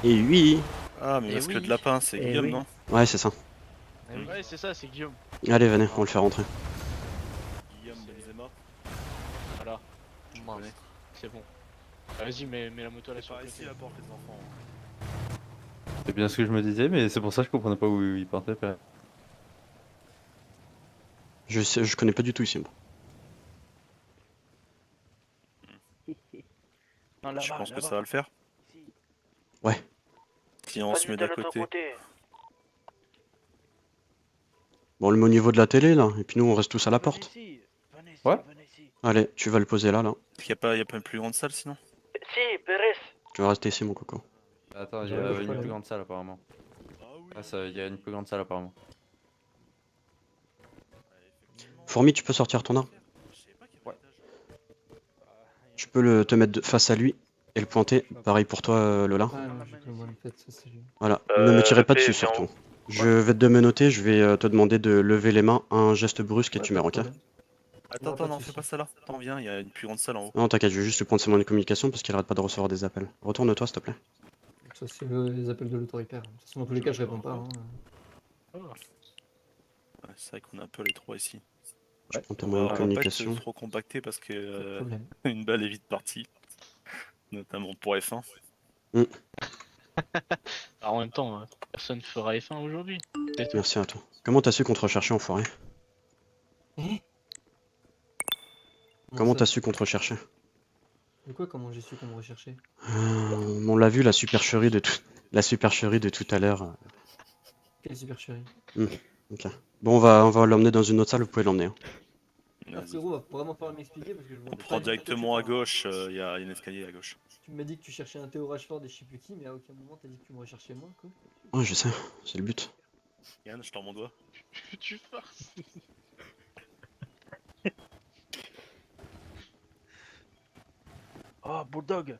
Et oui. Ah, mais Eh masque oui. de lapin, c'est Eh Guillaume, oui. non? Ouais, c'est ça. Ouais, c'est ça, c'est Guillaume. Allez, venez, on le fait rentrer. Guillaume Benzema. Voilà. Tu connais. C'est bon. Vas-y, mets la moto là sur Par le ici côté. la porte, les enfants. C'est bien ce que je me disais, mais c'est pour ça que je comprenais pas où il partait. Je connais pas du tout ici, moi. Non, Je pense que ça va le faire. Ouais. Si on se met d'à côté. Bon, on le met au niveau de la télé, là, et puis nous, on reste tous à la porte. Ouais. Allez, tu vas le poser là, là. Y a pas une plus grande salle sinon? Si, Pérez. Tu vas rester ici, mon coco. Attends, il y J'arrive, a je une crois, plus là. grande salle apparemment. Ah, ça, il y a une plus grande salle apparemment. Fourmi, tu peux sortir ton arme? Ouais. Tu peux te mettre face à lui et le pointer. Pareil pour toi, Lola. Ah non, j'ai que moi le fait, ça c'est lui. Voilà, ne me tirez pas EP, dessus viens en surtout. haut. Je vais te démenoter, je vais te demander de lever les mains, un geste brusque et Ouais, tu pas mets de ok? problème. Attends, non, fais pas ça là. Attends, viens, y a une plus grande salle en haut. Non, t'inquiète, je vais juste lui prendre ses moyens de communication parce qu'il arrête pas de recevoir des appels. Retourne-toi, s'il te plaît. Ça c'est les appels de l'autoritaire. De toute façon, dans tous les cas, je réponds pas. Hein. Ouais, c'est vrai qu'on a un peu les trois ici. Je prends tes On moyens va de pas être communication. trop compacté parce Pas de que problème. une balle est vite partie. Notamment pour F1. En même temps, personne fera F1 aujourd'hui. C'est tout. Merci à toi. Comment t'as su qu'on te recherchait, enfoiré? Comment t'as su qu'on te recherchait? De quoi, comment j'ai su qu'on me recherchait? On l'a vu, la supercherie de tout à l'heure. Quelle supercherie. Ok. Bon, on va l'emmener dans une autre salle, vous pouvez l'emmener. Hein. Ah, frérot, va vraiment falloir m'expliquer parce que je vois On pas prend du tout de quoi directement à tu parles. gauche, il y a un escalier à gauche. Tu m'as dit que tu cherchais un Théo Rashford et je sais plus qui, mais à aucun moment t'as dit que tu me recherchais moi, quoi. Ouais, je sais, c'est le but. Yann, je tends mon doigt. Tu farces. Oh, Bulldog.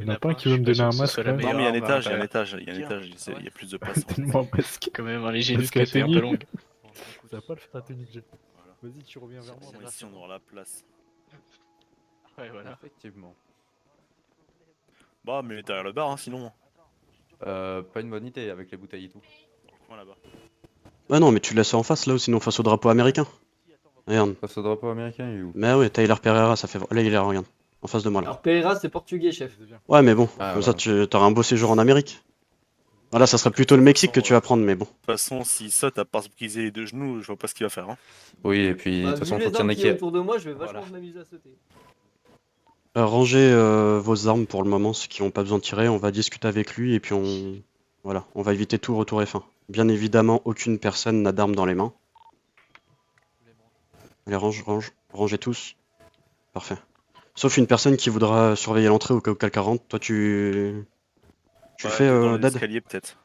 Il y en a pas un qui veut me donner un masque là. Non, mais il y a un étage, il y a un bah, étage, il y a un tiens. étage, Ah ouais. il y a plus de place. Donne-moi un masque. Quand même, les génus Parce que c'est un peu qu'Athénie- longue. Ça va pas le faire Athénie que j'ai. Vas-y, tu reviens vers moi. Ici, on aura la place. Ouais, voilà. Effectivement. Bah, mais derrière le bar, hein, sinon. Pas une bonne idée avec les bouteilles et tout. Coin là-bas. Ouais, non, mais tu le laisses en face là ou sinon face au drapeau américain. Regarde. Face au drapeau américain, il est où? Mais ouais, Tyler Pereira, ça fait. Là, il est là, regarde. En face de moi là. Alors Pereira c'est portugais, chef. Ouais, mais bon, Ah, comme voilà. ça, tu auras un beau séjour en Amérique. Voilà, ça serait plutôt le Mexique que tu vas prendre, mais bon. De toute façon, s'il saute à part se briser les deux genoux, je vois pas ce qu'il va faire. Hein. Oui, et puis de Bah, toute façon, vu faut les qu'il y en armes ait qu'il y a qui. autour de moi, je vais vachement Voilà. m'amuser à sauter. Rangez vos armes pour le moment, ceux qui n'ont pas besoin de tirer. On va discuter avec lui et puis on. Voilà, on va éviter tout retour F1. Bien évidemment, aucune personne n'a d'armes dans les mains. Allez, rangez tous. Parfait. Sauf une personne qui voudra surveiller l'entrée au cas où quelqu'un rentre. Toi, tu le fais, Dans Dad? l'escalier, peut-être.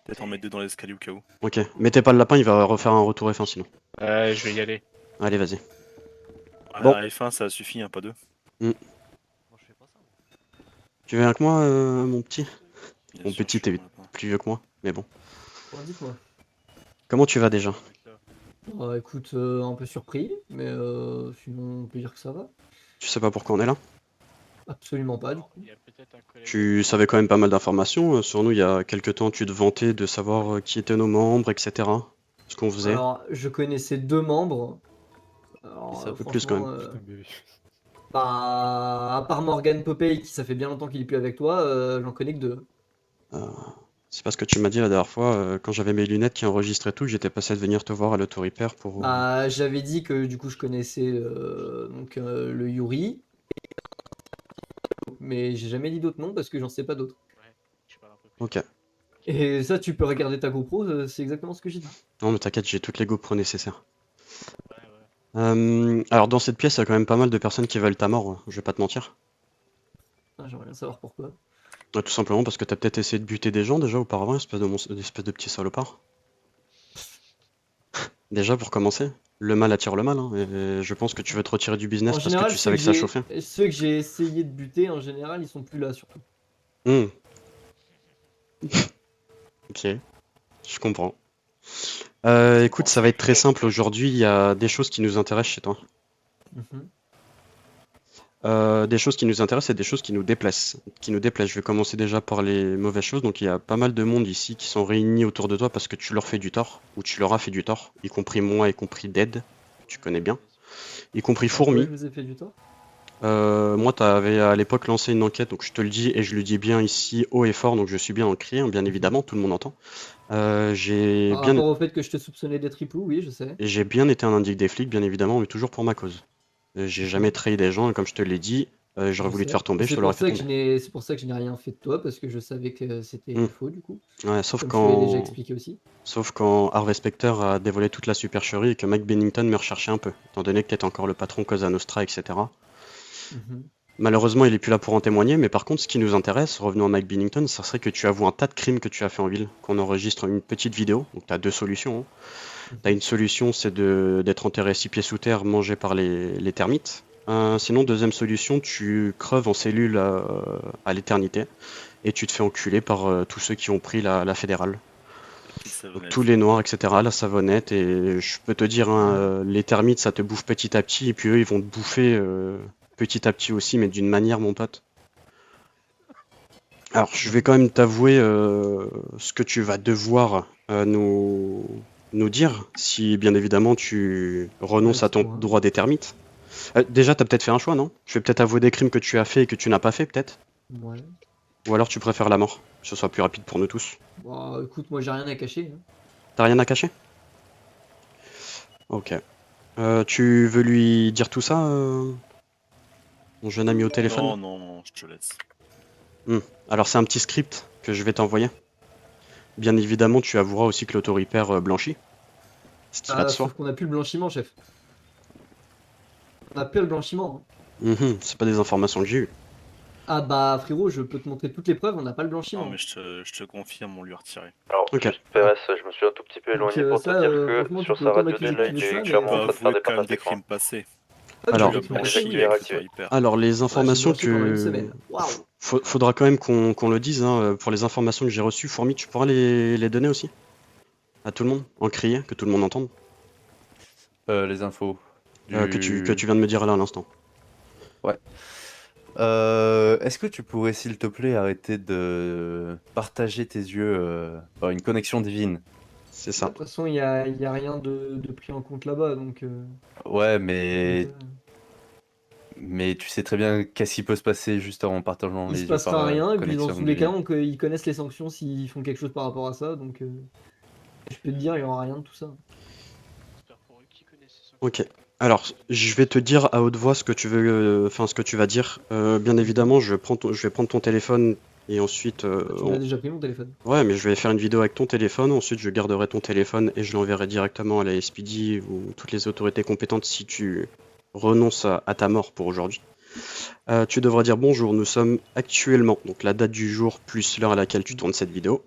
Peut-être en mettre deux dans l'escalier au cas où. Ok, mettez pas le lapin, il va refaire un retour F1 sinon. Je vais y aller. Allez, vas-y. Bon. Bon. F1, ça suffit, hein, pas deux. Tu viens avec moi, mon petit? Bien Mon sûr, petit, je t'es suis bon, plus vieux que moi, mais bon. Bon, dites-moi. Comment tu vas déjà? Écoute, un peu surpris, mais sinon on peut dire que ça va. Tu sais pas pourquoi on est là? Absolument pas, du coup. Il y a peut-être un collègue. Tu savais quand même pas mal d'informations sur nous. Il y a quelques temps, tu te vantais de savoir qui étaient nos membres, etc. Ce qu'on faisait. Alors, je connaissais 2 membres. Alors, C'est un peu plus, quand franchement, même. Putain, bébé. bah, à part Morgan Popey, qui ça fait bien longtemps qu'il est plus avec toi, j'en connais que 2. C'est parce que tu m'as dit la dernière fois, quand j'avais mes lunettes qui enregistraient tout, que j'étais passé de venir te voir à l'auto-repair pour. Bah, j'avais dit que du coup je connaissais donc, le Yuri, mais j'ai jamais dit d'autres noms parce que j'en sais pas d'autres. Ok. Et ça, tu peux regarder ta GoPro, c'est exactement ce que j'ai dit. Non, mais t'inquiète, j'ai toutes les GoPro nécessaires. Alors, dans cette pièce, il y a quand même pas mal de personnes qui veulent ta mort, je vais pas te mentir. Ah, j'aimerais bien savoir pourquoi. Tout simplement parce que t'as peut-être essayé de buter des gens déjà auparavant, espèce de petit salopard. Déjà, pour commencer, le mal attire le mal, hein, et je pense que tu veux te retirer du business En parce général, que tu savais que ça chauffait. ceux que j'ai essayé de buter, en général, ils sont plus là surtout. Ok, je comprends. Écoute, ça va être très simple aujourd'hui, il y a des choses qui nous intéressent chez toi. Des choses qui nous intéressent et des choses qui nous déplaisent. Je vais commencer déjà par les mauvaises choses. Donc il y a pas mal de monde ici qui sont réunis autour de toi parce que tu leur fais du tort, ou tu leur as fait du tort, y compris moi, y compris Dead, tu connais bien, y compris Fourmi. Ouais, je vous ai fait du tort. Moi, t'avais à l'époque lancé une enquête, donc je te le dis et je le dis bien ici haut et fort, donc je suis bien ancré, bien évidemment, tout le monde entend. J'ai Par bien... rapport au fait que je te soupçonnais d'être ripou, oui, je sais. J'ai bien été un indique des flics, bien évidemment, mais toujours pour ma cause. J'ai jamais trahi des gens, et comme je te l'ai dit, J'aurais Je voulu te sais. faire tomber, je C'est te pour l'aurais fait ça que tomber. c'est pour ça que je n'ai rien fait de toi, parce que je savais que c'était Hmm. faux du coup. Ouais, sauf Comme je te l'avais déjà quand... expliqué aussi. Sauf quand Harvey Specter a dévoilé toute la supercherie et que Mike Bennington me recherchait un peu, étant donné que t'étais encore le patron Cosa Nostra, etc. Mhm. Malheureusement, il est plus là pour en témoigner, mais par contre, ce qui nous intéresse, revenons à Mike Bennington, ça serait que tu avoues un tas de crimes que tu as fait en ville, qu'on enregistre une petite vidéo. Donc t'as deux solutions, hein. T'as une solution, c'est d'être enterré 6 pieds sous terre, mangé par les termites. Sinon, deuxième solution, tu creves en cellule à l'éternité et tu te fais enculer par tous ceux qui ont pris la fédérale. Donc, tous les noirs, etc., la savonnette, et je peux te dire, hein, les termites, ça te bouffe petit à petit, et puis eux, ils vont te bouffer petit à petit aussi, mais d'une manière, mon pote. Alors, je vais quand même t'avouer ce que tu vas devoir nous dire, si bien évidemment tu renonces à ton droit des termites. Déjà, t'as peut-être fait un choix, non? Tu vais peut-être avouer des crimes que tu as fait et que tu n'as pas fait, peut-être? Ouais. Ou alors tu préfères la mort, que ce soit plus rapide pour nous tous. Bon, écoute, moi j'ai rien à cacher. Hein. T'as rien à cacher? Ok. Tu veux lui dire tout ça, mon jeune ami au téléphone? Non, non, non, je te laisse. Alors c'est un petit script que je vais t'envoyer. Bien évidemment, tu avoueras aussi que l'autoripère blanchit. Ce qui va de soi. Sauf qu'on a plus le blanchiment, chef. On a plus le blanchiment. Hein. C'est pas des informations que j'ai eues. Ah bah frérot, je peux te montrer toutes les preuves, on n'a pas le blanchiment. Non, mais je te confirme, on lui a retiré. Alors, Ok. juste PRS, je me suis un tout petit peu éloigné pour te ça, dire que franchement, sur tu sa peux autant radio m'accuser déjà, que tu il veux est ça, clairement en train de faire des Avouer quand même partages des d'écran. crimes passés. Ah, Alors, tu l'as Il fait a en déjà oui. qu'il est réactivé. Alors les J'ai informations blanchi pendant une que... semaine. Waouh. Faudra quand même qu'on le dise, hein. Pour les informations que j'ai reçues, Fourmi, tu pourras les donner aussi? À tout le monde? En crier, que tout le monde entende? Les infos. Que tu viens de me dire là à l'instant. Ouais. Est-ce que tu pourrais, s'il te plaît, arrêter de partager tes yeux par une connexion divine? C'est De ça. toute façon, il y a rien de pris en compte là-bas, donc... Ouais, mais tu sais très bien qu'est-ce qui peut se passer juste en partageant il les se yeux par passera rien, et puis dans connexion tous les cas, divine. ils connaissent les sanctions s'ils font quelque chose par rapport à ça, donc... Je peux te dire, il y aura rien de tout ça. Ok. Alors, je vais te dire à haute voix ce que tu veux, enfin ce que tu vas dire. Bien évidemment, je vais prendre ton téléphone et ensuite. Tu m'as déjà pris mon téléphone. Ouais, mais je vais faire une vidéo avec ton téléphone. Ensuite, je garderai ton téléphone et je l'enverrai directement à la SPD ou toutes les autorités compétentes si tu renonces à ta mort pour aujourd'hui. Tu devras dire bonjour. Nous sommes actuellement, donc la date du jour plus l'heure à laquelle tu tournes cette vidéo.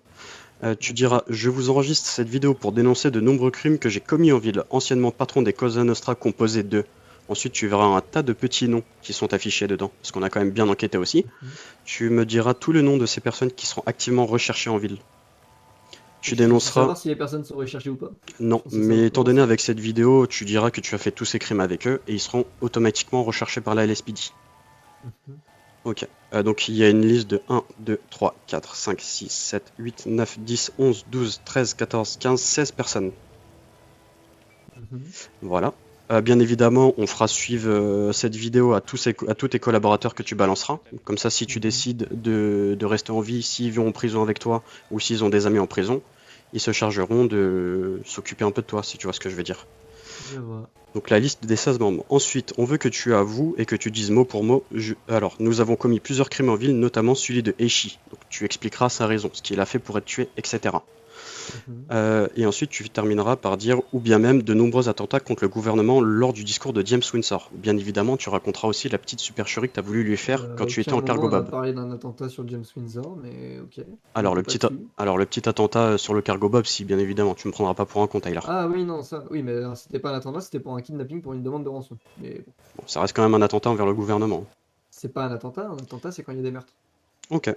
Tu diras, je vous enregistre cette vidéo pour dénoncer de nombreux crimes que j'ai commis en ville, anciennement patron des Cosa Nostra composé de... Ensuite, tu verras un tas de petits noms qui sont affichés dedans, parce qu'on a quand même bien enquêté aussi. Tu me diras tous les noms de ces personnes qui seront activement recherchées en ville. Tu dénonceras... savoir si les personnes sont recherchées ou pas. Non, mais étant donné avec cette vidéo, tu diras que tu as fait tous ces crimes avec eux, et ils seront automatiquement recherchés par la LSPD. Ok, donc il y a une liste de 1, 2, 3, 4, 5, 6, 7, 8, 9, 10, 11, 12, 13, 14, 15, 16 personnes. Voilà. Bien évidemment, on fera suivre cette vidéo à tous tes collaborateurs que tu balanceras. Comme ça, si tu décides de rester en vie, s'ils vont en prison avec toi, ou s'ils ont des amis en prison, ils se chargeront de s'occuper un peu de toi, si tu vois ce que je veux dire. Je vois. Donc la liste des 16 membres. Ensuite, on veut que tu avoues et que tu dises mot pour mot. Alors, nous avons commis plusieurs crimes en ville, notamment celui de Eishi. Donc tu expliqueras sa raison, ce qu'il a fait pour être tué, etc. Et ensuite, tu termineras par dire, ou bien même, de nombreux attentats contre le gouvernement lors du discours de James Windsor. Bien évidemment, tu raconteras aussi la petite supercherie que tu as voulu lui faire quand tu étais en Cargo On a Bob. parlé d'un attentat sur James Windsor, mais ok. Alors le petit attentat sur le Cargo Bob, si bien évidemment, tu me prendras pas pour un con, Tyler. Ah oui, non, ça, oui, mais c'était pas un attentat, c'était pour un kidnapping pour une demande de rançon. Mais bon. Bon, ça reste quand même un attentat envers le gouvernement. C'est pas un attentat c'est quand il y a des meurtres. Ok.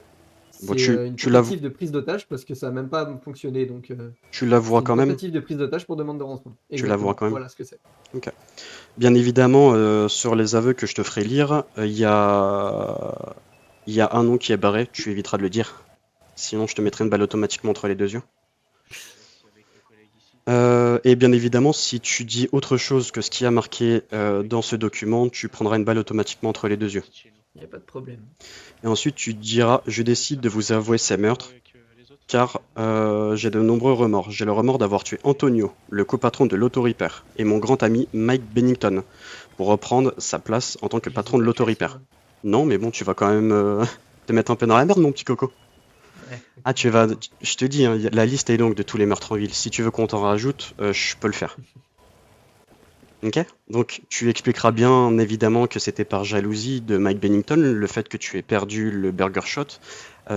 Bon, C'est une tentative de prise d'otage parce que ça a même pas fonctionné, donc... tu l'avoueras quand même. Une tentative de prise d'otage pour demande de rançon. Tu l'avoueras quand même. Voilà ce que c'est. Ok. Bien évidemment, sur les aveux que je te ferai lire, il y a un nom qui est barré, tu éviteras de le dire. Sinon, je te mettrai une balle automatiquement entre les deux yeux. Et bien évidemment, si tu dis autre chose que ce qui a marqué dans ce document, tu prendras une balle automatiquement entre les deux yeux. Il n'y a pas de problème. Et ensuite, tu diras, je décide de vous avouer ces meurtres, car j'ai de nombreux remords. J'ai le remords d'avoir tué Antonio, le copatron de l'Autoripère, et mon grand ami Mike Bennington, pour reprendre sa place en tant que patron de l'Autoripère. Non, mais bon, tu vas quand même te mettre un peu dans la merde, mon petit coco. Ouais. Ah, je te dis, hein, la liste est longue de tous les meurtres en ville. Si tu veux qu'on t'en rajoute, je peux le faire. Ok? Donc, tu expliqueras bien évidemment que c'était par jalousie de Mike Bennington, le fait que tu aies perdu le Burger Shot,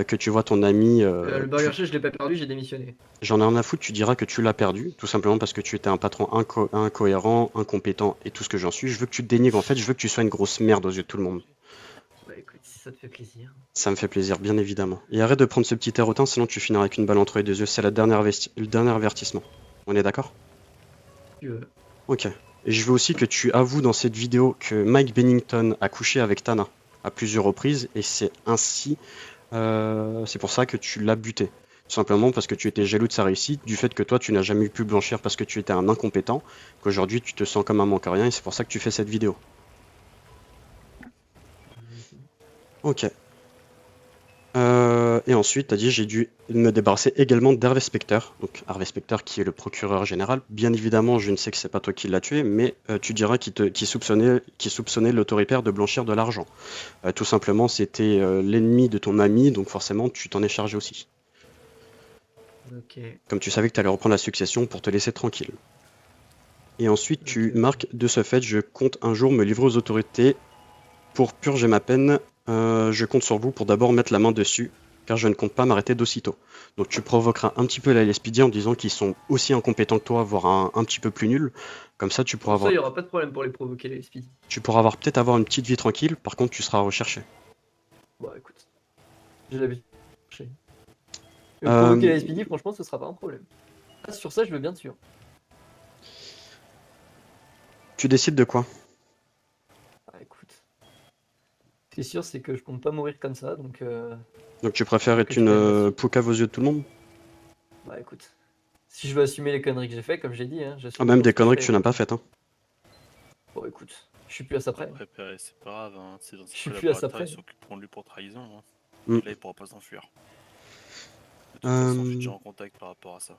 que tu vois ton ami. Le Burger Shot, je l'ai pas perdu, j'ai démissionné. J'en ai rien à foutre, tu diras que tu l'as perdu, tout simplement parce que tu étais un patron incohérent, incompétent et tout ce que j'en suis. Je veux que tu te dénigres, en fait, je veux que tu sois une grosse merde aux yeux de tout le monde. Bah écoute, si ça te fait plaisir. Ça me fait plaisir, bien évidemment. Et arrête de prendre ce petit air hautain, sinon tu finiras avec une balle entre les deux yeux. C'est le dernier avertissement. On est d'accord? Tu veux. Ok. Et je veux aussi que tu avoues dans cette vidéo que Mike Bennington a couché avec Tana à plusieurs reprises et c'est pour ça que tu l'as buté. Tout simplement parce que tu étais jaloux de sa réussite, du fait que toi tu n'as jamais pu blanchir parce que tu étais un incompétent, qu'aujourd'hui tu te sens comme un manque à rien et c'est pour ça que tu fais cette vidéo. Ok. Et ensuite, t'as dit j'ai dû me débarrasser également d'Harvey Specter. Donc Harvey Specter qui est le procureur général. Bien évidemment, je ne sais que c'est pas toi qui l'as tué, mais tu diras qu'il soupçonnait l'autoritaire de blanchir de l'argent. Tout simplement, c'était l'ennemi de ton ami, donc forcément, tu t'en es chargé aussi. Ok. Comme tu savais que tu allais reprendre la succession pour te laisser tranquille. Et ensuite, tu marques de ce fait, je compte un jour me livrer aux autorités pour purger ma peine. Je compte sur vous pour d'abord mettre la main dessus, car je ne compte pas m'arrêter d'aussitôt. Donc tu provoqueras un petit peu la LSPD en disant qu'ils sont aussi incompétents que toi, voire un petit peu plus nuls. Comme ça, tu pourras Pour ça, il n'y aura pas de problème pour les provoquer, les speed. Tu pourras peut-être avoir une petite vie tranquille, par contre tu seras recherché. Bon, écoute. J'ai l'habitude. Provoquer la SPD, franchement, ce sera pas un problème. Ah, sur ça, je veux bien sûr. Tu décides de quoi? Ah, écoute. Ce qui est sûr, c'est que je compte pas mourir comme ça, donc... Donc tu préfères être une poucave aux yeux de tout le monde? Bah écoute. Si je veux assumer les conneries que j'ai fait, comme j'ai dit, hein, Ah, même des conneries que tu n'as pas faites, hein. Bon, écoute. Je suis plus à ça près. Préparer, c'est pas grave, hein. C'est dans Je suis plus à ça près. Ils s'occuperont de lui pour trahison. Hein. Mm. Là, il pourra pas s'enfuir. De toute façon, je suis déjà en contact par rapport à ça.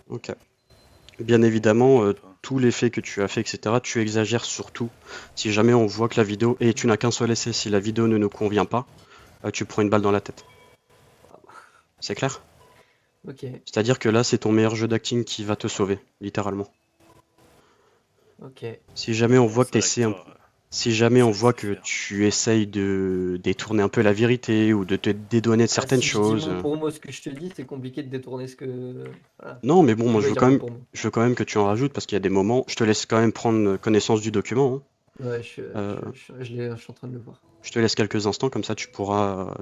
Ok. Bien évidemment, tous les faits que tu as fait, etc., tu exagères surtout. Si jamais on voit que la vidéo... Et tu n'as qu'un seul essai, si la vidéo ne nous convient pas, tu prends une balle dans la tête. C'est clair? Ok. C'est-à-dire que là, c'est ton meilleur jeu d'acting qui va te sauver, littéralement. Ok. Si jamais on voit que Si jamais on voit que tu essayes de détourner un peu la vérité ou de te dédouaner de certaines choses... Pour moi, ce que je te dis, c'est compliqué de détourner ce que... Voilà. Non, mais bon, moi je veux quand dire même que tu en rajoutes parce qu'il y a des moments... Je te laisse quand même prendre connaissance du document. Hein. Ouais, je suis en train de le voir. Je te laisse quelques instants, comme ça tu pourras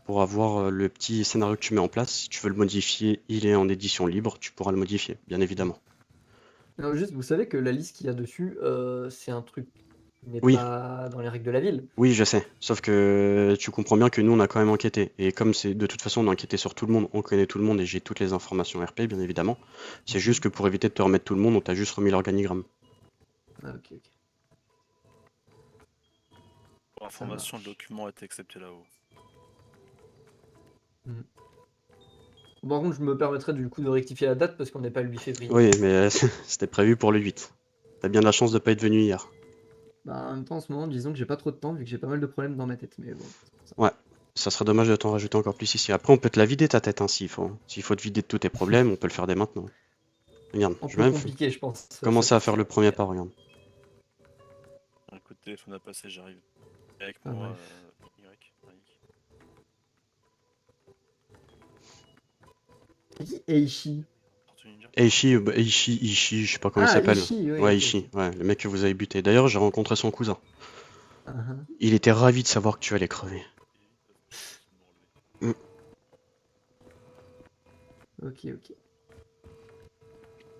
voir le petit scénario que tu mets en place. Si tu veux le modifier, il est en édition libre, tu pourras le modifier, bien évidemment. Non, juste, vous savez que la liste qu'il y a dessus, c'est un truc qui n'est Oui. pas dans les règles de la ville. Oui, je sais. Sauf que tu comprends bien que nous, on a quand même enquêté. Et comme c'est de toute façon, on a enquêté sur tout le monde, on connaît tout le monde et j'ai toutes les informations RP, bien évidemment. C'est juste que pour éviter de te remettre tout le monde, on t'a juste remis l'organigramme. Ah, ok, ok. Pour information, le document a été accepté là-haut. Par contre, je me permettrais du coup de rectifier la date parce qu'on n'est pas le 8 février. Oui, mais c'était prévu pour le 8. T'as bien de la chance de pas être venu hier. Bah, en même temps, en ce moment, disons que j'ai pas trop de temps vu que j'ai pas mal de problèmes dans ma tête. Mais bon. Ouais, ça serait dommage de t'en rajouter encore plus ici. Après, on peut te la vider ta tête, hein, s'il faut. S'il faut te vider de tous tes problèmes, on peut le faire dès maintenant. Regarde, je vais même compliqué, je pense. commencer à faire le premier pas, regarde. Un coup de téléphone à passer, j'arrive. Avec Ah, moi, bref. C'est qui Eishi? Eishi, je sais pas comment il s'appelle. Ishii, oui, Ouais, ok. Eishi, ouais, le mec que vous avez buté. D'ailleurs, j'ai rencontré son cousin. Il était ravi de savoir que tu allais crever. Ok, ok.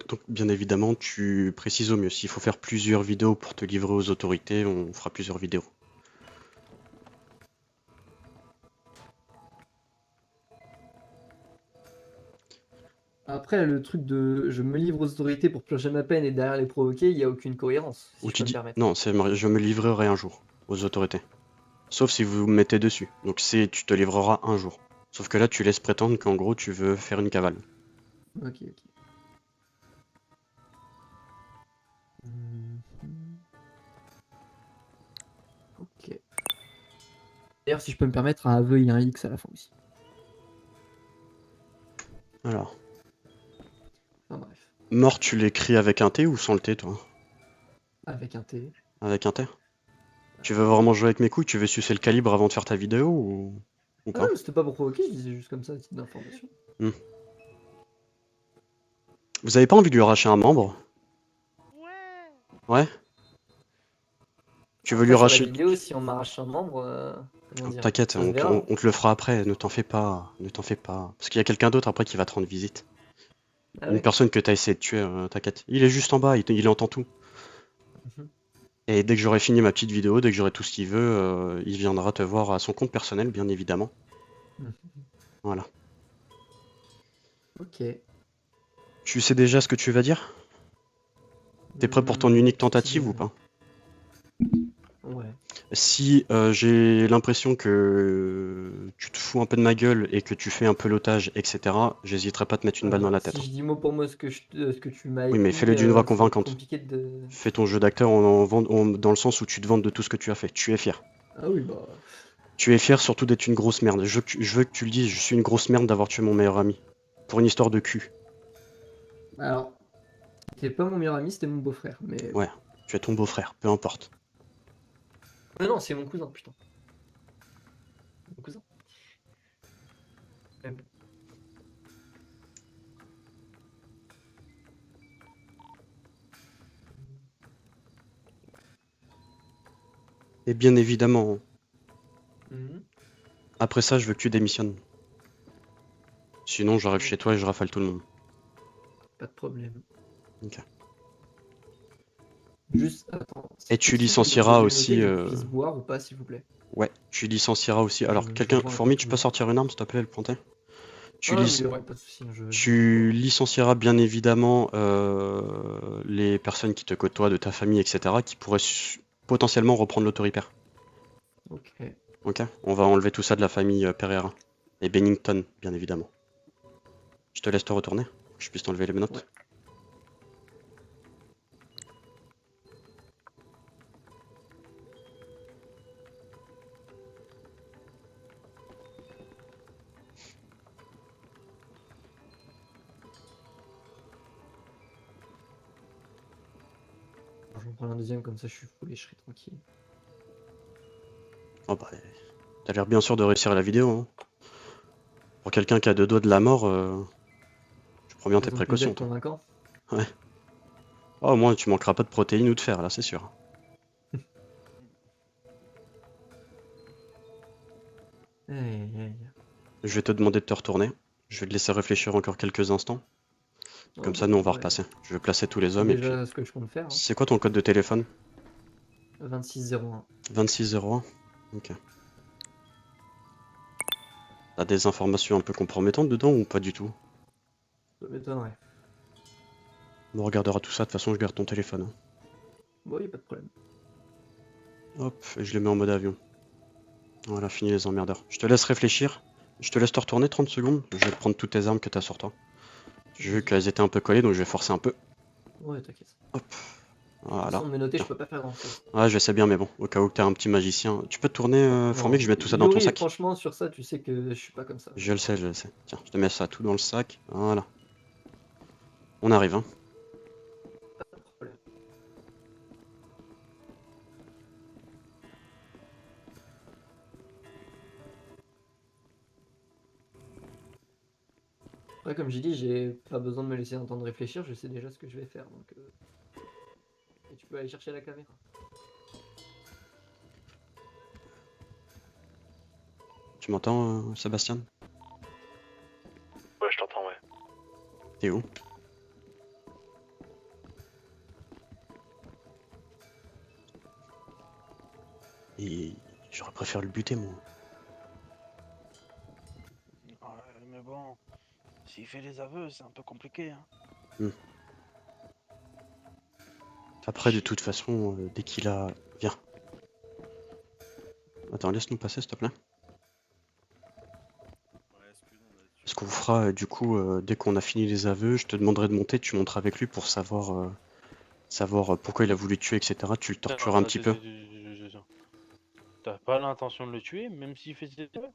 Donc, bien évidemment, tu précises au mieux. S'il faut faire plusieurs vidéos pour te livrer aux autorités, on fera plusieurs vidéos. Après, le truc de je me livre aux autorités pour purger ma peine et derrière les provoquer, il n'y a aucune cohérence. Si Ou je tu peux me dis permettre. non, je me livrerai un jour aux autorités. Sauf si vous me mettez dessus. Donc tu te livreras un jour. Sauf que là, tu laisses prétendre qu'en gros, tu veux faire une cavale. Ok, ok. Ok. D'ailleurs, si je peux me permettre, un aveu et un X à la fin aussi. Alors. Enfin, bref. Mort, tu l'écris avec un T ou sans le T, toi? Avec un T. Avec un T? Tu veux vraiment jouer avec mes couilles? Tu veux sucer le calibre avant de faire ta vidéo ou Ah pas? non, c'était pas pour provoquer, je disais juste comme ça, titre d'information. Vous avez pas envie de lui arracher un membre? Ouais? Tu veux lui Après, sur la arracher... vidéo, si on m'arrache un membre, comment dire, T'inquiète, ça se on verra. te le fera après, ne t'en fais pas, ne t'en fais pas. Parce qu'il y a quelqu'un d'autre après qui va te rendre visite. Ah Une ouais. personne que t'as essayé de tuer, t'inquiète. Il est juste en bas, il entend tout. Mhm. Et dès que j'aurai fini ma petite vidéo, dès que j'aurai tout ce qu'il veut, il viendra te voir à son compte personnel, bien évidemment. Mhm. Voilà. Ok. Tu sais déjà ce que tu vas dire? T'es prêt pour ton unique tentative ou pas? Ouais. Si j'ai l'impression que tu te fous un peu de ma gueule et que tu fais un peu l'otage, etc., j'hésiterai pas à te mettre une balle dans la tête. Si je dis mot pour mot ce que tu m'as Oui, mais écrit, fais-le d'une voix ça va être convaincante. compliqué de... Fais ton jeu d'acteur dans le sens où tu te vantes de tout ce que tu as fait. Tu es fier. Ah oui, bah... Tu es fier surtout d'être une grosse merde. Je veux que tu le dises, je suis une grosse merde d'avoir tué mon meilleur ami. Pour une histoire de cul. Alors, c'était pas mon meilleur ami, c'était mon beau-frère, mais... Ouais, tu es ton beau-frère, peu importe. Mais non, c'est mon cousin, putain. Mon cousin. Mais bon. Et bien évidemment, Mhm. après ça, je veux que tu démissionnes. Sinon, j'arrive chez toi et je rafale tout le monde. Pas de problème. Ok. Juste, attends. Et tu Est-ce que licencieras vous aussi... pouvez noter que je puisse boire ou pas, s'il vous plaît? Ouais, tu licencieras aussi... Alors, Je quelqu'un... bois un Fourmi, peu tu tout. peux sortir une arme, s'il te plaît, le planter? Ah oui, ouais, pas de soucis. Tu licencieras bien évidemment les personnes qui te côtoient, de ta famille, etc., qui pourraient potentiellement reprendre l'autoripère. Ok. Ok? On va enlever tout ça de la famille Pereira. Et Bennington, bien évidemment. Je te laisse te retourner, que je puisse t'enlever les menottes. Ouais. Je vais en prendre un deuxième, comme ça je suis full et je serai tranquille. Oh bah, t'as l'air bien sûr de réussir la vidéo, hein. Pour quelqu'un qui a 2 doigts de la mort, tu prends bien tes Ils ont plus précautions, d'être toi. convaincant. Ouais. Oh, au moins, tu manqueras pas de protéines ou de fer, là, c'est sûr. Aïe, aïe, aïe. Je vais te demander de te retourner. Je vais te laisser réfléchir encore quelques instants. Comme ça, bah, nous, on va ouais. repasser. Je vais placer tous les C'est hommes et déjà puis... ce que je compte faire. Hein. C'est quoi ton code de téléphone? 2601. 2601? Ok. T'as des informations un peu compromettantes dedans ou pas du tout? Ça m'étonnerait. On regardera tout ça, de toute façon, je garde ton téléphone. Hein. Bon, y'a pas de problème. Hop, et je le mets en mode avion. Voilà, fini les emmerdeurs. Je te laisse réfléchir. Je te laisse te retourner 30 secondes. Je vais prendre toutes tes armes que t'as sur toi. J'ai vu qu'elles étaient un peu collées, donc je vais forcer un peu. Ouais, t'inquiète. Hop. Voilà. Sans me noter, je peux pas faire grand chose. Ouais, je sais bien, mais bon, au cas où t'es un petit magicien. Tu peux te tourner, Fourmi, que je mette tout ça dans ton Yuri, sac? franchement, sur ça, tu sais que je suis pas comme ça. Je le sais, je le sais. Tiens, je te mets ça tout dans le sac. Voilà. On arrive, hein. Pas de problème. Après, comme j'ai dit, j'ai pas besoin de me laisser un temps de réfléchir, je sais déjà ce que je vais faire. Donc, Et tu peux aller chercher la caméra. Tu m'entends, Sébastien? Ouais, je t'entends, ouais. T'es où? Et j'aurais préféré le buter, moi. Ouais, mais bon, s'il fait les aveux, c'est un peu compliqué. Hein. Après, de toute façon, dès qu'il a... Viens. Attends, laisse-nous passer, s'il te plaît. Ce qu'on fera, du coup, dès qu'on a fini les aveux, je te demanderai de monter, tu monteras avec lui pour savoir savoir pourquoi il a voulu te tuer, etc. Tu le tortureras un petit peu. T'as pas l'intention de le tuer, même s'il fait ses erreurs?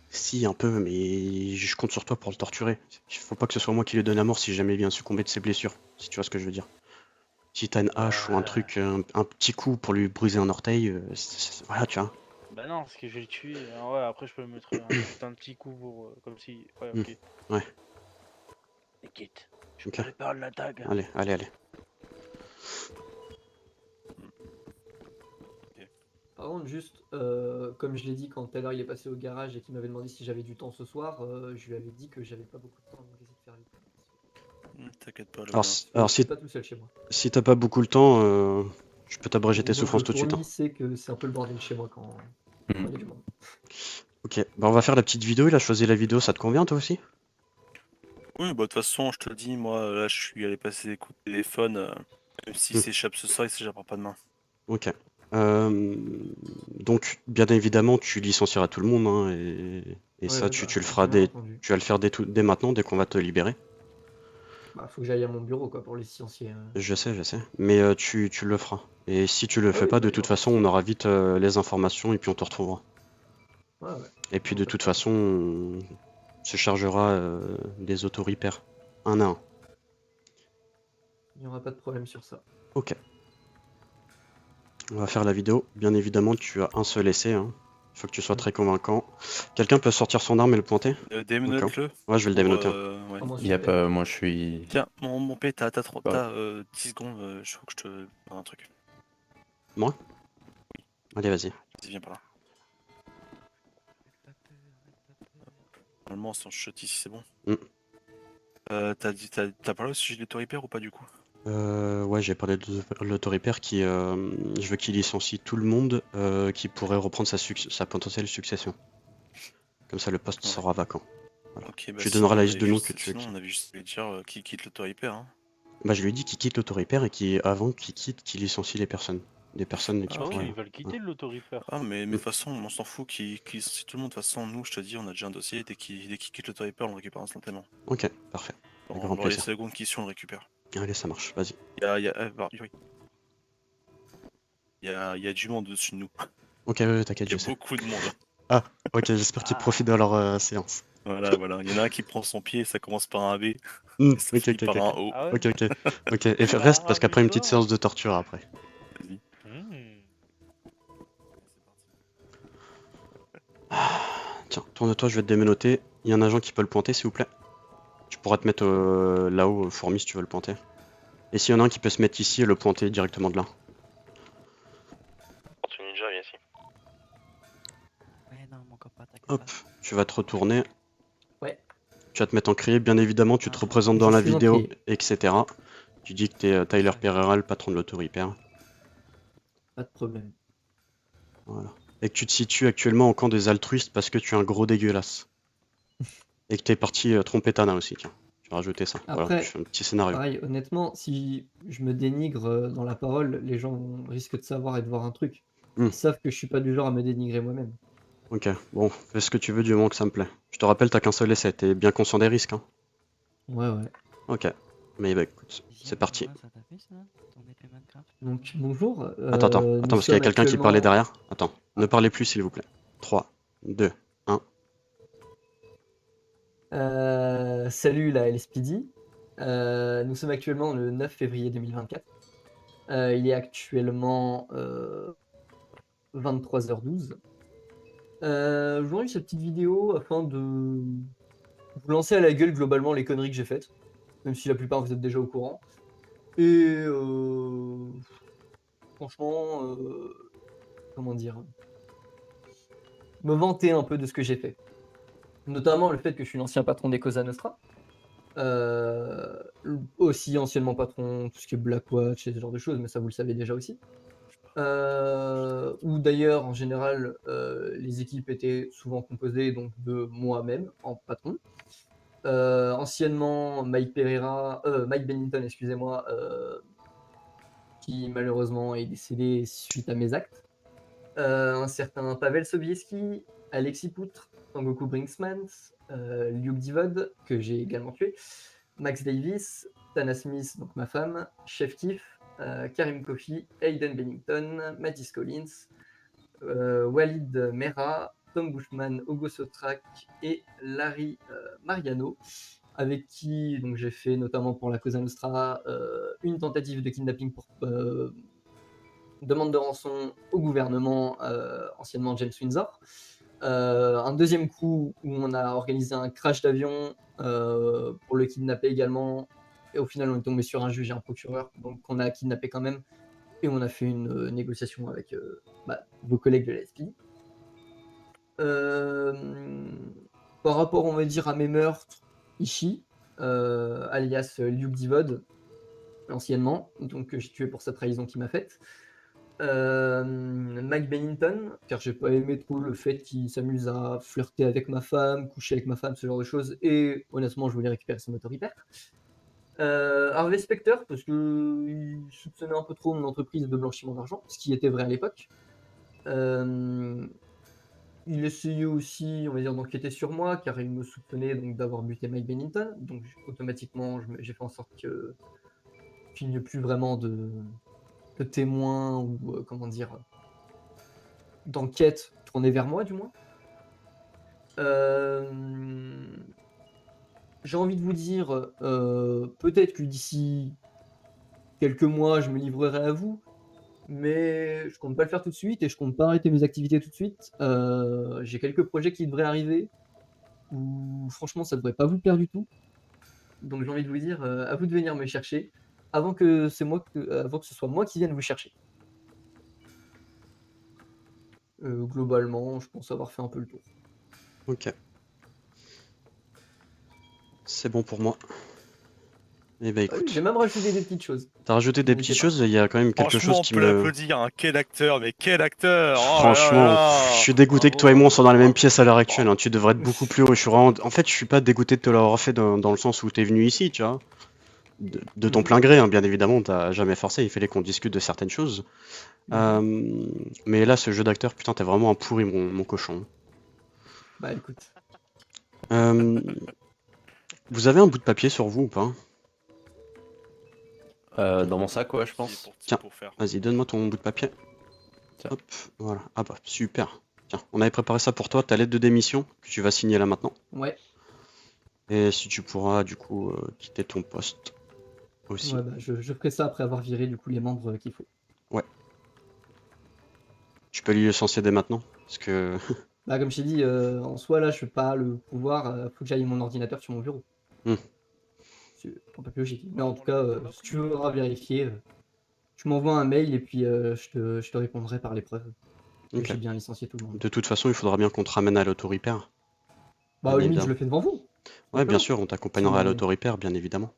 Si, un peu, mais je compte sur toi pour le torturer. Il faut pas que ce soit moi qui le donne à mort si jamais il vient succomber de ses blessures, si tu vois ce que je veux dire. Si t'as une hache ou un truc, un petit coup pour lui briser un orteil, voilà, tu vois. Bah non, parce que je vais le tuer. Ouais, après je peux me mettre un putain de petit coup pour... comme si... Ouais, ok. Ouais. T'inquiète, je Ok. prépare l'attaque. Allez, allez, allez. Par contre, juste, comme je l'ai dit quand tout à l'heure il est passé au garage et qu'il m'avait demandé si j'avais du temps ce soir, je lui avais dit que j'avais pas beaucoup de temps, donc essayer de faire vite. T'inquiète pas, Alors, alors Je suis si, pas tout seul chez moi. si t'as pas beaucoup le temps, je peux t'abréger tes Disons que souffrances le tout de suite. Hein. fourni sait que c'est un peu le bordel chez moi quand il y a du monde. Ok, bah on va faire la petite vidéo, il a choisi la vidéo, ça te convient toi aussi? Oui, bah de toute façon, je te le dis, moi, là, je suis allé passer des coups de téléphone. Même s'il s'échappe ce soir, il s'échappera pas demain. Ok. Donc, bien évidemment, tu licencieras tout le monde, hein, et ça, tu le feras bien entendu. tu vas le faire dès maintenant, dès qu'on va te libérer. Bah, faut que j'aille à mon bureau quoi pour les licencier. Je sais, mais tu le feras. Et si tu le fais oui, pas, bah, de y a toute pas de façon, on aura vite les informations et puis on te retrouvera. Ouais, ouais. Et puis Non, de pas de toute problème. façon, on se chargera des auto-repairs, un à un. Il n'y aura pas de problème sur ça. Ok. On va faire la vidéo. Bien évidemment, tu as un seul essai. Hein. Il faut que tu sois très convaincant. Quelqu'un peut sortir son arme et le pointer? Démenote-le. Ouais, je vais le démenoter. Ouais. Yep, moi je suis. Tiens, mon P, t'as 10 Ouais. secondes, je faut que je te donne un truc. Moi? Allez, vas-y. Vas-y, viens par là. Normalement, si on shot ici, c'est bon. T'as parlé au sujet de l'auto-repair ou pas du coup? Ouais, j'ai parlé de l'auto-repair qui, je veux qu'il licencie tout le monde qui pourrait reprendre sa potentielle succession. Comme ça, le poste sera vacant. Voilà. Ok, bah Tu sinon, donneras la on liste avait de noms juste- que tu veux. Sinon, on avait juste à lui dire qui quitte l'auto-repair. Hein. Bah, je lui ai dit qu'il quitte l'auto-repair et avant qu'il quitte, qu'il licencie les personnes. Des personnes qui Ah oui, pourraient. il va le quitter l'auto-repair. Ah, mais de toute façon, on s'en fout qu'il licencie tout le monde. De toute façon, nous, je te dis, on a déjà un dossier. Dès qu'il quitte l'auto-repair, on le récupère instantanément. Ok, parfait. Avec grand Dans les plaisir. secondes qui suivent, on le récupère. Allez, ça marche, vas-y. Oui. Il y a du monde au-dessus de nous. Ok, ouais, t'inquiète, Il y je a sais. beaucoup de monde. Ah, ok, j'espère qu'ils profitent de leur séance. Voilà. Il y en a un qui prend son pied, ça commence par un B. Ça Ok, finit ok, par ok. un O. Ah ouais? Ok. Et reste parce qu'après une petite séance de torture après. Vas-y. Tiens, tourne-toi, je vais te démenoter. Il y a un agent qui peut le pointer, s'il vous plaît. Tu pourras te mettre là-haut, fourmi, si tu veux le pointer. Et s'il y en a un qui peut se mettre ici et le pointer directement de là. Tortue Ninja, viens ici. Ouais, non, mon copain, t'inquiète Hop, tu vas te retourner. Ouais. Tu vas te mettre en crié, bien évidemment, tu te représentes dans Je la suis en vidéo, crié. etc. Tu dis que t'es Tyler Pereira, le patron de l'auto-repair. Pas de problème. Voilà. Et que tu te situes actuellement au camp des altruistes parce que tu es un gros dégueulasse. Et que t'es parti tromper Tana aussi, tiens. Je vais rajouter ça. Voilà, Après, je fais un petit scénario. pareil, honnêtement, si je me dénigre dans la parole, les gens risquent de savoir et de voir un truc. Ils savent que je suis pas du genre à me dénigrer moi-même. Ok, bon, fais ce que tu veux du moment que ça me plaît. Je te rappelle, t'as qu'un seul essai, t'es bien conscient des risques, hein. Ouais, ouais. Ok, mais bah écoute, c'est parti. Donc, bonjour. Attends, nous parce qu'il y a sommes quelqu'un qui parlait actuellement- derrière. Attends, ne parlez plus s'il vous plaît. 3, 2, 1. Salut la LSPD. Nous sommes actuellement le 9 février 2024. Il est actuellement 23h12. Je vous rends cette petite vidéo afin de vous lancer à la gueule globalement les conneries que j'ai faites, même si la plupart vous êtes déjà au courant. Et franchement, comment dire, me vanter un peu de ce que j'ai fait. Notamment le fait que je suis l'ancien patron des Cosa Nostra. Aussi anciennement patron tout ce qui est Blackwatch et ce genre de choses, mais ça vous le savez déjà aussi. Où d'ailleurs en général les équipes étaient souvent composées donc de moi-même en patron. Anciennement Mike Bennington, excusez-moi, qui malheureusement est décédé suite à mes actes. Un certain Pavel Sobieski, Alexis Poutre, Sangoku Brinksmans, Luke Divod, que j'ai également tué, Max Davis, Tana Smith, donc ma femme, Chef Kiff, Karim Kofi, Hayden Bennington, Matisse Collins, Walid Mera, Tom Bushman, Ogo Sotrak et Larry Mariano, avec qui donc, j'ai fait notamment pour la Cosa Nostra une tentative de kidnapping pour demande de rançon au gouvernement, anciennement James Windsor. Un deuxième coup où on a organisé un crash d'avion pour le kidnapper également. Et au final, on est tombé sur un juge et un procureur, donc on a kidnappé quand même. Et on a fait une négociation avec vos collègues de la SPD. Par rapport, on va dire, à mes meurtres, Ishii, alias Luke Divod, anciennement, donc que j'ai tué pour sa trahison qu'il m'a faite. Mike Bennington, car j'ai pas aimé trop le fait qu'il s'amuse à flirter avec ma femme, coucher avec ma femme, ce genre de choses, et honnêtement, je voulais récupérer son auto-repair. Harvey Specter, parce qu'il soupçonnait un peu trop mon entreprise de blanchiment d'argent, ce qui était vrai à l'époque. Il essayait aussi, on va dire, d'enquêter sur moi, car il me soupçonnait donc d'avoir buté Mike Bennington, donc automatiquement, j'ai fait en sorte qu'il n'y ait plus vraiment de témoins ou comment dire d'enquête tournée vers moi du moins. J'ai envie de vous dire peut-être que d'ici quelques mois je me livrerai à vous, mais je compte pas le faire tout de suite et je compte pas arrêter mes activités tout de suite. J'ai quelques projets qui devraient arriver où franchement ça devrait pas vous plaire du tout, donc j'ai envie de vous dire à vous de venir me chercher avant que ce soit moi qui vienne vous chercher. Globalement, je pense avoir fait un peu le tour. Ok. C'est bon pour moi. Eh ben écoute. J'ai même rajouté des petites choses. T'as rajouté des petites choses, il y a quand même quelque chose qui me... Franchement, on peut l'applaudir, hein. Quel acteur, mais quel acteur! Oh Franchement, là là. je suis dégoûté que toi et moi on soit dans la même pièce à l'heure actuelle, hein. Tu devrais être beaucoup plus heureux. Je suis vraiment... En fait, je suis pas dégoûté de te l'avoir fait dans le sens où t'es venu ici, tu vois. De ton plein gré, hein, bien évidemment, t'as jamais forcé, il fallait qu'on discute de certaines choses. Mais là, ce jeu d'acteur, putain, t'es vraiment un pourri, mon cochon. Bah écoute. Vous avez un bout de papier sur vous ou pas? Dans mon sac, ouais, je pense. Tiens, vas-y, donne-moi ton bout de papier. Tiens. Hop, voilà. Ah bah, super. Tiens, on avait préparé ça pour toi, ta lettre de démission, que tu vas signer là maintenant. Ouais. Et si tu pourras, du coup, quitter ton poste aussi. Ouais, bah, je ferai ça après avoir viré, du coup, les membres qu'il faut. Ouais. Tu peux lui licencier dès maintenant, parce que... Bah, comme je t'ai dit, en soi, là, je n'ai pas le pouvoir, faut que j'aille mon ordinateur sur mon bureau. C'est un peu logique. Mais en tout cas, si tu veux vérifier, tu m'envoies un mail et puis je te répondrai par les preuves que j'ai bien licencié tout le monde. De toute façon, il faudra bien qu'on te ramène à l'auto-repair. Bah, au limite, je le fais devant vous. Ouais, bien sûr, on t'accompagnera à l'auto-repair, bien évidemment.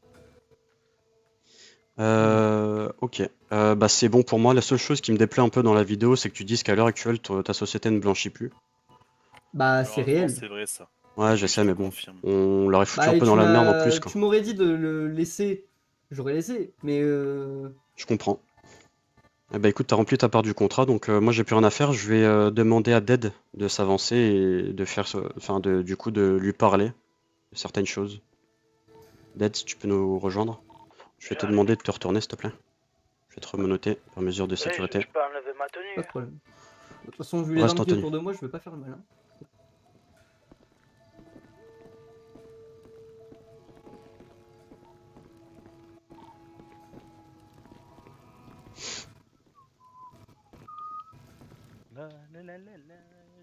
Ok. Bah, c'est bon pour moi. La seule chose qui me déplaît un peu dans la vidéo, c'est que tu dises qu'à l'heure actuelle, ta société ne blanchit plus. Bah, c'est réel. C'est vrai ça. Ouais, je sais, mais bon, on l'aurait foutu un peu et dans la merde en plus, quoi. Tu m'aurais dit de le laisser, j'aurais laissé, mais Je comprends. Eh bah écoute, t'as rempli ta part du contrat, donc moi j'ai plus rien à faire. Je vais demander à Dead de s'avancer et de faire, du coup, de lui parler de certaines choses. Dead, si tu peux nous rejoindre. Je vais te demander de te retourner, s'il te plaît. Je vais te remonoter par mesure de sécurité. Je peux enlever ma tenue. pas de problème. De toute façon, vu les Reste en armes qui tenue. autour de moi, je veux pas faire le malin.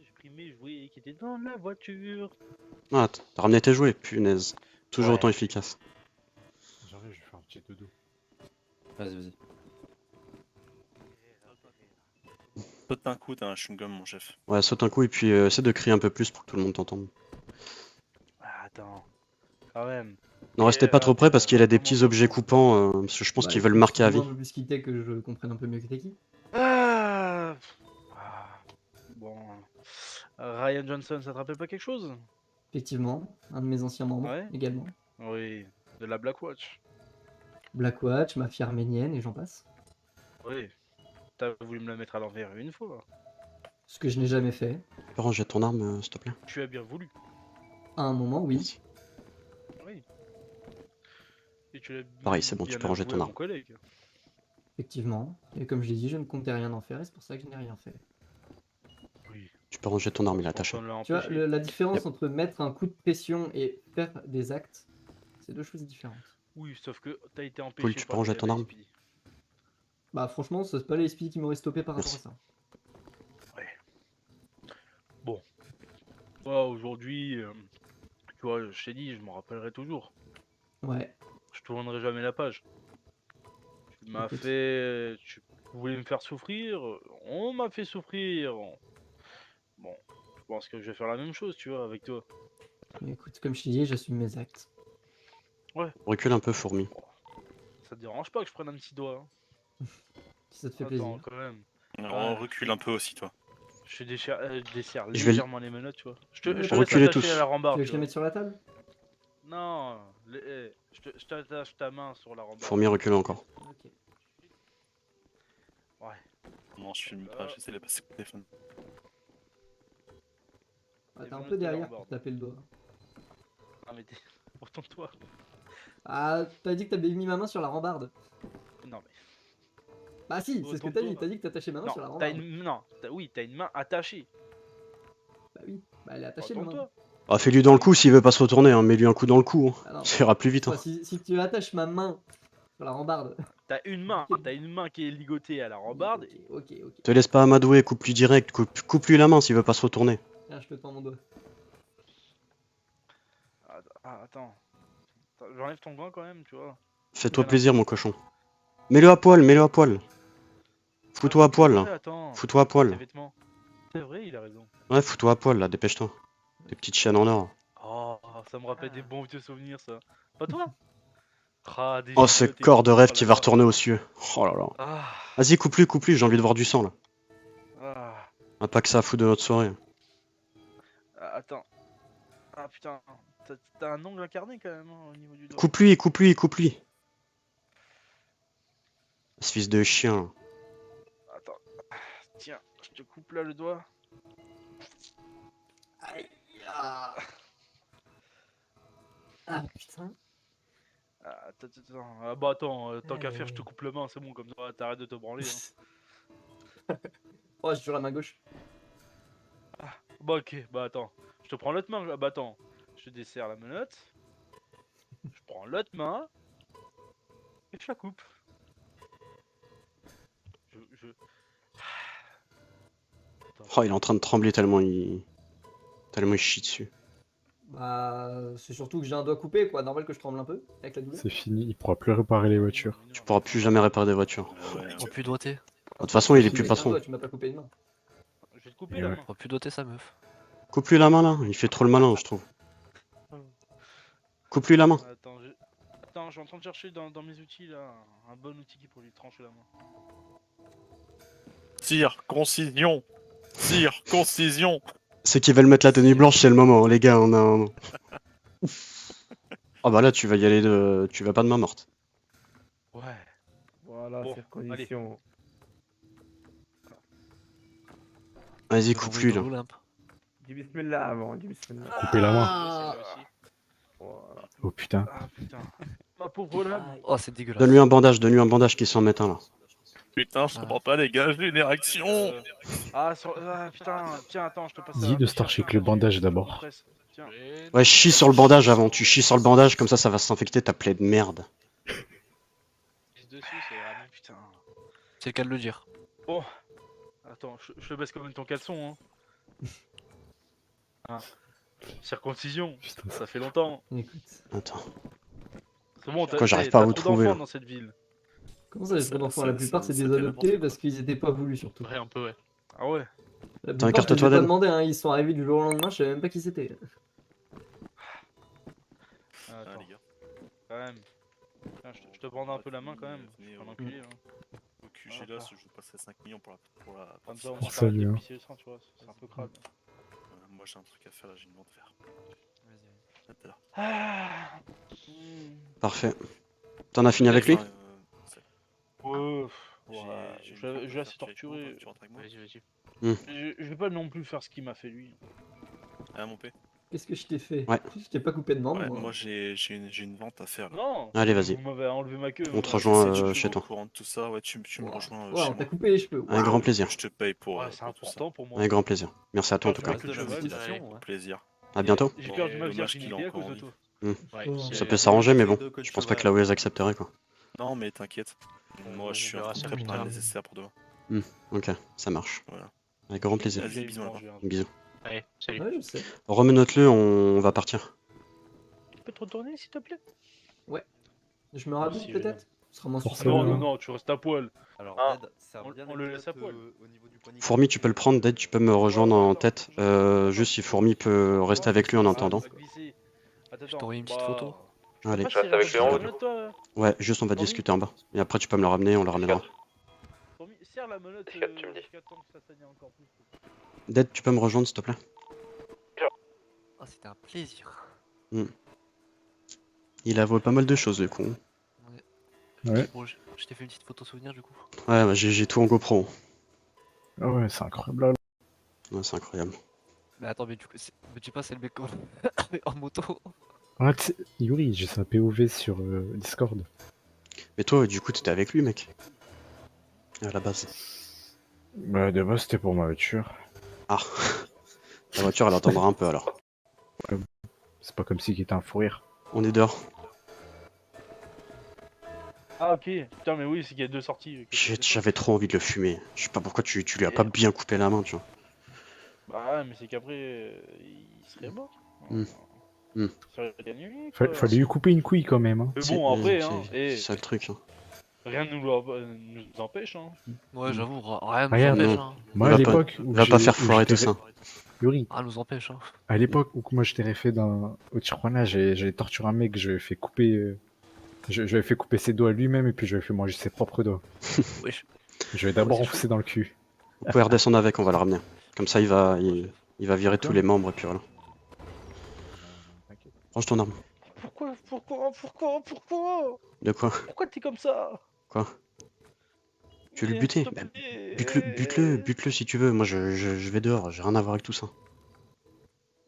J'ai pris mes jouets qui étaient dans la voiture. Ah, t'as ramené tes jouets, punaise. Toujours Ouais. autant efficace. J'arrive, je vais faire un petit dodo. Vas-y, vas-y. Saute un coup, t'as un chewing-gum, mon chef. Ouais, saute un coup et puis essaie de crier un peu plus pour que tout le monde t'entende. Ah, attends, quand même. Non, restez pas trop près parce qu'il a des petits objets coupants, parce que je pense qu'ils veulent marquer à vie. Un peu plus quitter que je comprenne un peu mieux que t'es qui. Bon. Ryan Johnson, ça te rappelle pas quelque chose? Effectivement, un de mes anciens membres Ouais. également. Oui, de la Blackwatch. Blackwatch, mafia arménienne et j'en passe. Oui. T'as voulu me la mettre à l'envers une fois. Ce que je n'ai jamais fait. Tu peux ranger ton arme, s'il te plaît? Tu as bien voulu. À un moment, oui. Oui. Et tu l'as Pareil, c'est bon, tu bien peux ranger avoué ton à arme. mon collègue. Effectivement. Et comme je l'ai dit, je ne comptais rien en faire et c'est pour ça que je n'ai rien fait. Tu peux ranger ton arme, il est attaché. Tu vois, la différence entre mettre un coup de pression et faire des actes, c'est deux choses différentes. Oui, sauf que t'as été empêché Paul, tu peux par ranger les ton arme? LSPD. Bah franchement, c'est pas les SPD qui m'auraient stoppé par rapport à Merci. ça. Bon. Moi, aujourd'hui, tu vois, je t'ai dit, je m'en rappellerai toujours. Ouais. Je tournerai jamais la page. Tu m'as Écoute. fait... Tu voulais me faire souffrir, on m'a fait souffrir. Bon, je pense que je vais faire la même chose, tu vois, avec toi. Mais écoute, comme je t'ai dit, j'assume mes actes. Ouais. Recule un peu, fourmi. Ça te dérange pas que je prenne un petit doigt, hein? Si ça te fait Attends, plaisir. quand même. On recule un peu aussi, toi. Je desserre Je vais légèrement les menottes, tu vois. Je te Ouais, laisse reculez attacher tous. à la Tu rambarde, veux que tu je les vois. mette sur la table? Non, je t'attache ta main sur la rambarde. Fourmi, recule encore. Ok. Ouais. Non, je filme pas, j'essaie de passer le téléphone. Ouais, Et t'es un vous peu notez la derrière pour rambarde. taper le doigt. Ah mais retourne-toi. Ah, t'as dit que t'avais mis ma main sur la rambarde. Non mais... Bah si, c'est ce que t'as dit. Retourne-toi. T'as dit que t'attachais ma main Non, sur la t'as rambarde. une... Non, oui, t'as une main attachée. Bah oui, bah elle est attachée ma main. Retourne-toi. Ah, fais-lui dans le cou s'il veut pas se retourner, hein. Mets-lui un coup dans le cou. Ah non. Ça ira plus vite. Toi, Hein. si tu attaches ma main sur la rambarde. T'as une main qui est ligotée à la rambarde. Ok. Te laisse pas amadouer, coupe-lui direct, coupe-lui la main s'il veut pas se retourner. Tiens, je te tends mon doigt. Attends. J'enlève ton gant quand même, tu vois. Fais-toi plaisir, mon cochon. Mets-le à poil, mets-le à poil. Fous-toi à poil, là. Attends. Fous-toi à Tes poil. vêtements. C'est vrai, il a raison. Ouais, fous-toi à poil, là, dépêche-toi. Des petites chaînes en or. Oh, ça me rappelle des bons vieux souvenirs, ça. Pas toi? Ah, des Oh, ce gignottes et corps tout. de rêve Oh qui là va là. retourner aux cieux. Oh là là. Ah. Vas-y, coupe-lui, j'ai envie de voir du sang, là. Ah. On a pas que ça à foutre de notre soirée. Attends. Ah putain. T'as un ongle incarné quand même hein, au niveau du doigt. Coupe-lui. Ce fils de chien. Attends. Tiens, je te coupe là le doigt. Aïe. Ah putain. Attends. Ah bah attends, tant qu'à faire, je te coupe la main, c'est bon, comme ça t'arrêtes de te branler. Hein. Oh, j'ai toujours la main gauche. Bah ok, bah attends. Je te prends l'autre main, bah attends. Je te desserre la menotte. Je prends l'autre main. Et je la coupe. Oh, il est en train de trembler tellement il chie dessus. Bah, c'est surtout que j'ai un doigt coupé, quoi. Normal que je tremble un peu avec la douleur. C'est fini, il pourra plus réparer les voitures. Tu pourras plus jamais réparer des voitures. On pourra plus doigter. De toute façon, il est plus Avec un patron. doigt, tu m'as pas coupé une main. Je vais te couper Et la ouais. main. On pourra plus doigter sa meuf. Coupe-lui la main là, il fait trop le malin, je trouve. Coupe-lui la main. Attends, je suis en train de chercher dans mes outils là un bon outil qui pour lui trancher la main. Circoncision. Ceux qui veulent mettre la tenue blanche, c'est le moment, les gars. On a un... Ah bah là, tu vas y aller de... Tu vas pas de main morte. Ouais. Voilà, Bon, circoncision. Vas-y, coupe-lui là. Dis bismillah avant, dis bismillah. Couper la main. Ah. Voilà. Oh putain. Ah putain. Ma pauvre lame. Oh, c'est dégueulasse. Donne-lui un bandage qui s'en met un là. Putain, je comprends pas les gars, j'ai une érection. Putain, tiens, attends, je te passe Dis de starcher avec le bandage d'abord. Tiens. Ouais, chie sur le bandage avant. Tu chies sur le bandage, comme ça va s'infecter ta plaie de merde. Pisse dessus, c'est vraiment putain. C'est le cas de le dire. Bon. Attends, je te baisse quand même ton caleçon, hein. Ah. Circoncision, ça fait longtemps. Écoute. Attends. C'est bon, Pourquoi j'arrive pas à vous trop trouver d'enfants là dans cette ville. Comment ça, les trop d'enfants? La plupart, c'est des adoptés parce qu'ils étaient pas voulus, surtout. Ouais, un peu, ouais. Ah ouais. La T'as un plupart, je les ai carte-toi pas d'elle. demandé, hein. Ils sont arrivés du jour au lendemain, je savais même pas qui c'était. Attends. Les gars. Quand même. Tiens, je te bande un peu la main quand même. Je suis un enculé, hein. Au QG là, je vous passerai 5 millions pour la... Comme ça, on Oh, va salut, hein. pisser le sang, tu vois. C'est un peu crade. Moi j'ai un truc à faire là, j'ai une montre de fer. Vas-y. Là. Ah. Parfait. T'en as fini avec lui? Ouais, je vais assez torturer. Tu rentres avec moi? Vas-y. Hmm. Je vais pas non plus faire ce qu'il m'a fait lui. Ah mon P. Qu'est-ce que je t'ai fait? Ouais. Je t'ai pas coupé de membre. Ouais, moi. moi j'ai une vente à faire là. Non. Allez, vas-y. Vous m'avez enlevé ma queue. On te moi. rejoint Je sais, tu chez es au toi. courant de tout ça, ouais, tu me rejoins Ouais, chez on moi. t'a coupé les cheveux. Avec grand plaisir. Je te paye pour, Ouais, c'est pour tout ça. important pour moi. Avec grand plaisir. Merci à toi en tout Faire cas. du mal que de cheval. Avec plaisir. À bientôt. J'ai perdu ma Dommage qu'il virginité est à cause encore de en toi. Hmm. Oh. Ça peut s'arranger, mais bon. Je pense pas que la OES accepterait quoi. Non, mais t'inquiète. Moi, je suis verra en train ça de plus préparer le tard. nécessaire pour demain. Ok, ça marche. Voilà. Avec grand plaisir. Vas-y, bisous là-bas. Bisous. Allez, salut. Ouais, je sais. Remenote-le, on va partir. Tu peux te retourner s'il te plaît? Ouais. Je me rhabille Merci, peut-être? Ce sera moins Non, non, non, tu restes à poil. Alors, Ah, Dead, serre bien on les le laisse à culottes, poil. au niveau du poignet. Fourmi, tu peux le prendre. Dead, tu peux me rejoindre en tête. Juste si Fourmi peut rester avec lui en attendant. Je t'envoie une petite photo. Allez. Tu restes avec lui en haut. Ouais, juste on va discuter en bas. Et après tu peux me le ramener, on le ramènera. Serre la menotte tu me dis. jusqu'à temps que ça saigne encore plus. Dead, tu peux me rejoindre s'il te plaît? Oh, c'était un plaisir. Il a avoué pas mal de choses du coup. Ouais. Bon, je t'ai fait une petite photo souvenir du coup. Ouais, bah, j'ai tout en GoPro. Ah ouais, c'est incroyable. Ouais, c'est incroyable. Mais attends, mais du coup, me dis pas c'est le mec en moto. Ah, Yuri, j'ai sa POV sur Discord. Mais toi, du coup, t'étais avec lui, mec. À la base. Bah, de base, c'était pour ma voiture. Ah. La voiture, elle attendra un peu alors. Ouais, c'est pas comme si qu'il était un fou rire. On est dehors. Ah ok, putain mais oui, c'est qu'il y a deux sorties. J'avais trop envie de le fumer. Je sais pas pourquoi tu lui as pas bien coupé la main, tu vois. Bah ouais, mais c'est qu'après, il serait mort. Ça aurait été annulé, quoi. Fallait lui couper une couille quand même. Hein. Mais bon, après, hein, c'est ça le truc. Hein. rien ne nous empêche. Hein. Ouais, j'avoue, rien nous Regarde, empêche. Hein. moi à Va l'époque. va pas faire foirer tout ça. Yuri, Rien nous empêche. Hein. à l'époque où moi je t'ai fait au Tijuana, j'ai torturé un mec, je lui ai fait couper. Je lui ai fait couper ses doigts lui-même et puis je lui ai fait manger ses propres doigts. Wesh. Je vais d'abord enfoncer dans le cul. Vous pouvez redescendre avec, on va le ramener. Comme ça, il va virer tous les membres et puis voilà. Range ton arme. Pourquoi De quoi? Pourquoi t'es comme ça? Quoi? Tu veux le buter? Bah, bute-le si tu veux. Moi je vais dehors, j'ai rien à voir avec tout ça.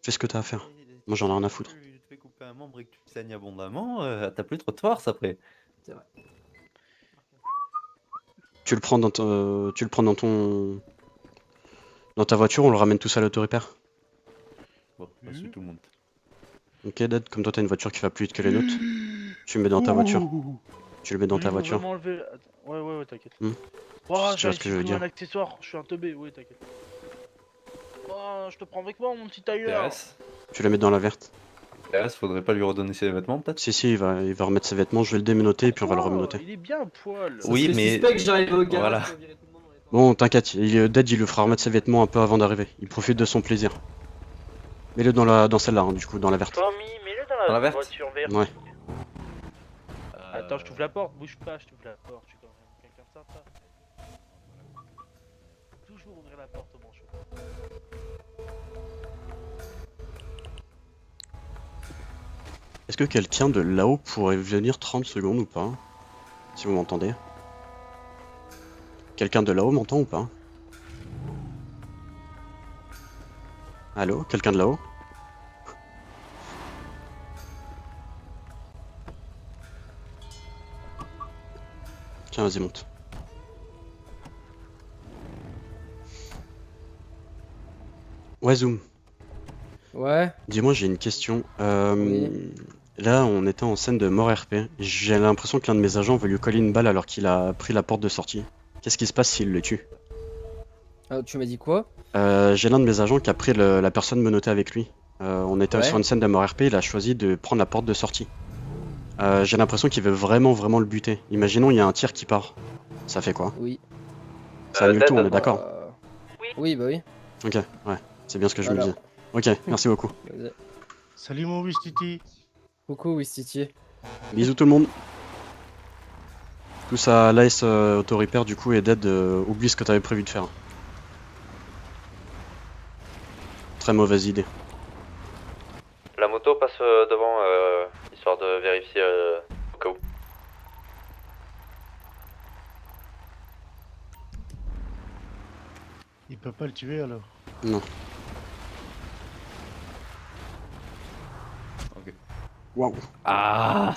Fais ce que t'as à faire. Moi j'en ai rien à foutre. Tu te fais couper un membre et que tu saignes abondamment, t'as plus trop de force après. C'est vrai. Tu le prends dans ta voiture, on le ramène tous à l'auto-repair. Bon, merci tout le monde. Ok Dad, comme toi t'as une voiture qui va plus vite que les nôtres, tu le mets dans ta voiture. Tu le mets dans ta voiture. Ouais, t'inquiète. Oh, tu vois ce que je veux dire. Un accessoire, je suis un teubé, ouais, t'inquiète. Oh, je te prends avec moi, mon petit Tyler. TRS, Tu la mets dans la verte. faudrait pas lui redonner ses vêtements peut-être? Si, il va remettre ses vêtements, je vais le démenoter et puis on va le remenoter. Il est bien à poil. Oui, mais. Suspect que j'arrive au garage Voilà. pour virer tout le monde dans les temps. Bon, t'inquiète, Dead il le fera remettre ses vêtements un peu avant d'arriver. Il profite de son plaisir. Mets-le dans celle-là, hein, du coup, dans la verte. Tommy, mets-le Dans dans la la verte voiture verte. Ouais. Attends, je t'ouvre la porte, bouge pas, je t'ouvre la porte, je suis quand même quelqu'un de sympa. Toujours ouvrir la porte au manchot. Est-ce que quelqu'un de là-haut pourrait venir 30 secondes ou pas? Si vous m'entendez. Quelqu'un de là-haut m'entend ou pas? Allô? Quelqu'un de là-haut? Tiens, vas-y, monte. Ouais, Zoom. Ouais. Dis-moi, j'ai une question. Oui. Là, on était en scène de mort RP. J'ai l'impression que l'un de mes agents veut lui coller une balle alors qu'il a pris la porte de sortie. Qu'est-ce qui se passe s'il le tue? Tu m'as dit quoi? J'ai l'un de mes agents qui a pris la personne menottée avec lui. On était Ouais. sur une scène de mort RP, il a choisi de prendre la porte de sortie. J'ai l'impression qu'il veut vraiment le buter. Imaginons, il y a un tir qui part. Ça fait quoi? Oui. Ça annule tout, on est d'accord? Oui, bah oui. Ok, ouais, c'est bien ce que je me Alors. disais. Ok, merci beaucoup. Salut mon Wistiti. Coucou, Wistiti. Bisous tout le monde. Tous à l'AS Auto-Repair du coup et Dead, oublie ce que t'avais prévu de faire. Très mauvaise idée. La moto passe devant, histoire de vérifier au cas où. Il peut pas le tuer alors. Non. Waouh. Ah.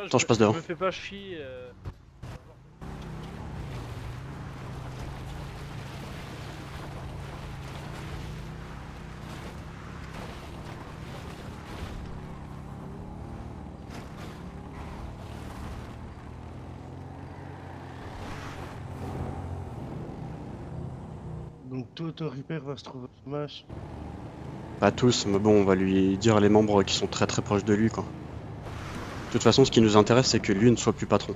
Attends, je passe devant. Je me fais pas chier. Donc tout auto-repair va se trouver au chômage. Pas tous, mais bon, on va lui dire les membres qui sont très très proches de lui, quoi. De toute façon, ce qui nous intéresse, c'est que lui ne soit plus patron.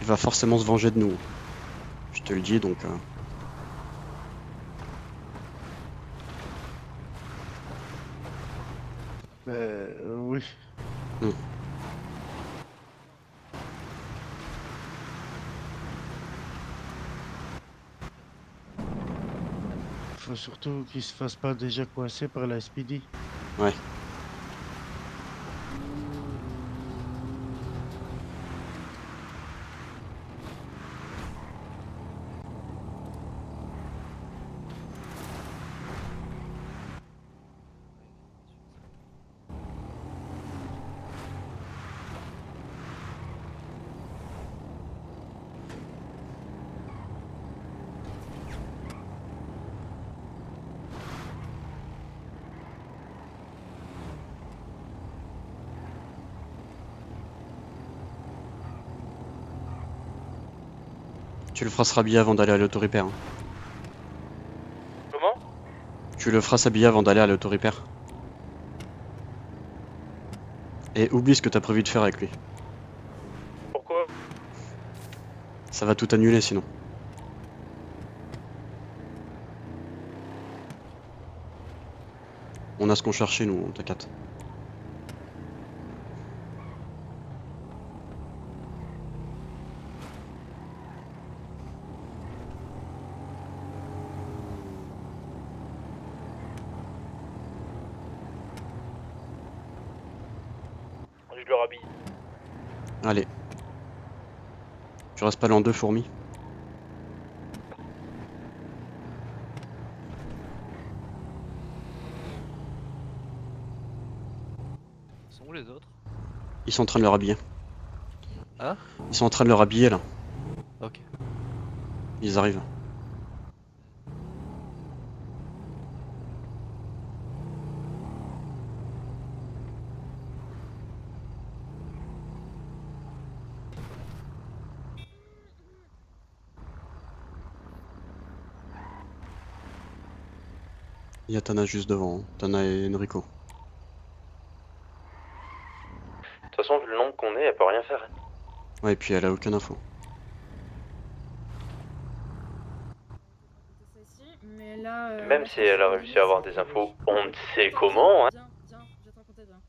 Il va forcément se venger de nous. Je te le dis, donc... Oui. Faut surtout qu'il se fasse pas déjà coincer par la SPD. Ouais. Tu le feras se rhabiller avant d'aller à l'auto-repair. Hein. Comment? Tu le feras s'habiller avant d'aller à l'auto-repair. Et oublie ce que t'as prévu de faire avec lui. Pourquoi? Ça va tout annuler sinon. On a ce qu'on cherchait nous, t'inquiète. Je le rhabille. Allez. Tu restes pas là en deux fourmis. Sont où les autres? Ils sont en train de le rhabiller. Hein? Ils sont en train de le rhabiller là. Ok. Ils arrivent. Il y a Tana juste devant, hein. Tana et Enrico. De toute façon, vu le nombre qu'on est, elle peut rien faire. Ouais, et puis elle a aucune info. Mais là, Même si elle a réussi à avoir des infos, on ne sait comment, hein. Viens, je vais te raconter, viens.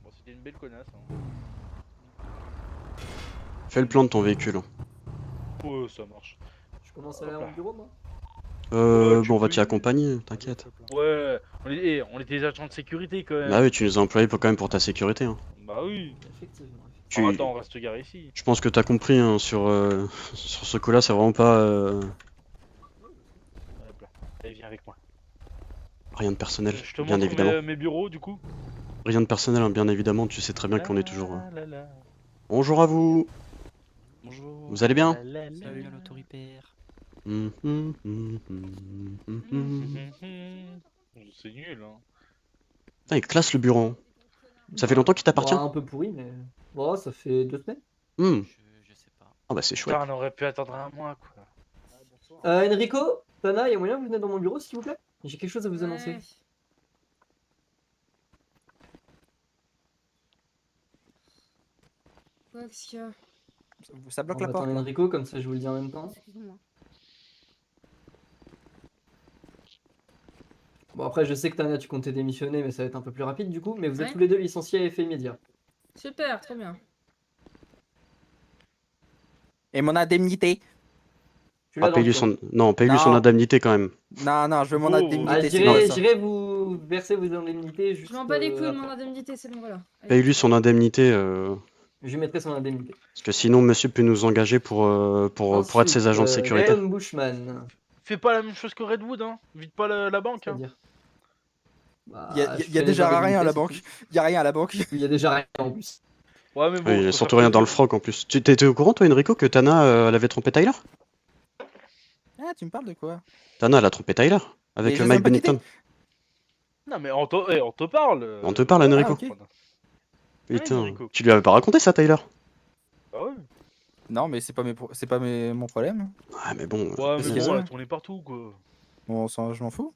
Bon, c'était une belle connasse. Hein. Fais le plan de ton véhicule. Ouais, ça marche. Je commence à aller à mon bureau, moi. Bon, on va t'y accompagner, t'inquiète. Ouais, on était des agents de sécurité quand même. Bah oui, tu nous as employés quand même pour ta sécurité. Hein. Bah oui. Effectivement. Tu- Attends, on reste garé ici. Je pense que t'as compris, hein, sur ce coup-là, c'est vraiment pas Hop là. Allez, viens avec moi. rien de personnel, Je te bien montre évidemment. mes bureaux du coup. Rien de personnel, hein, bien évidemment, tu sais très bien qu'on est toujours... Là, là. Bonjour à vous. Bonjour. Vous allez bien? Salut à l'auto-repair. C'est nul hein. Putain, il classe le bureau. Hein. Ça fait longtemps qu'il t'appartient? Bah, un peu pourri, mais. Bon, ça fait 2 semaines. Je sais pas. Ah bah c'est chouette. Putain, on aurait pu attendre un mois quoi. Enrico, Tana, il y a moyen que vous venez dans mon bureau, s'il vous plaît? J'ai quelque chose à vous annoncer. Quoi, qu'est-ce qu'il y a? Ça bloque On la va porte. attendre Enrico, comme ça je vous le dis en même temps. Excuse-moi. Bon, après, je sais que Tana, tu comptais démissionner, mais ça va être un peu plus rapide du coup. Mais vous êtes Ouais. tous les deux licenciés à effet immédiat. Super, trop bien. Et mon indemnité? Tu l'as Ah, dans le paye-lui cœur. son... Non, paye-lui son Non. indemnité quand même. Non, non, je veux mon Oh. indemnité. Ah, c'est j'irai ça. j'irai vous verser vos indemnités juste. Je m'en bats les couilles de mon après. indemnité, c'est bon, voilà. Allez. Paye-lui son indemnité, Je lui mettrai son indemnité. parce que sinon monsieur peut nous engager pour être ses agents de sécurité. Graham Bushman. fais pas la même chose que Redwood, hein. Vide pas la banque, hein. C'est-à-dire Bah, Il y je a fais les déjà rien à la indemnités, banque. c'est tout. Il y a rien à la banque. Il y a déjà rien en plus. Ouais, mais bon, Oui, il y je a préfère surtout pas rien dans le dire. froc en plus. Tu t'étais au courant, toi, Enrico, que Tana, elle avait trompé Tyler? Ah, tu me parles de quoi? Tana, elle a trompé Tyler avec Et je les ai Mike pas quittés. Bennington. Non, mais on te parle. On te parle, voilà. Ah, Enrico. ok. Putain, Enrico. tu lui avais pas raconté ça, Tyler? Ah ouais. Non, mais c'est pas, mon problème. Ah, mais bon, Ouais, Qu'est-ce mais qu'il bon, veut? elle a tourné partout, quoi. Bon, je m'en fous.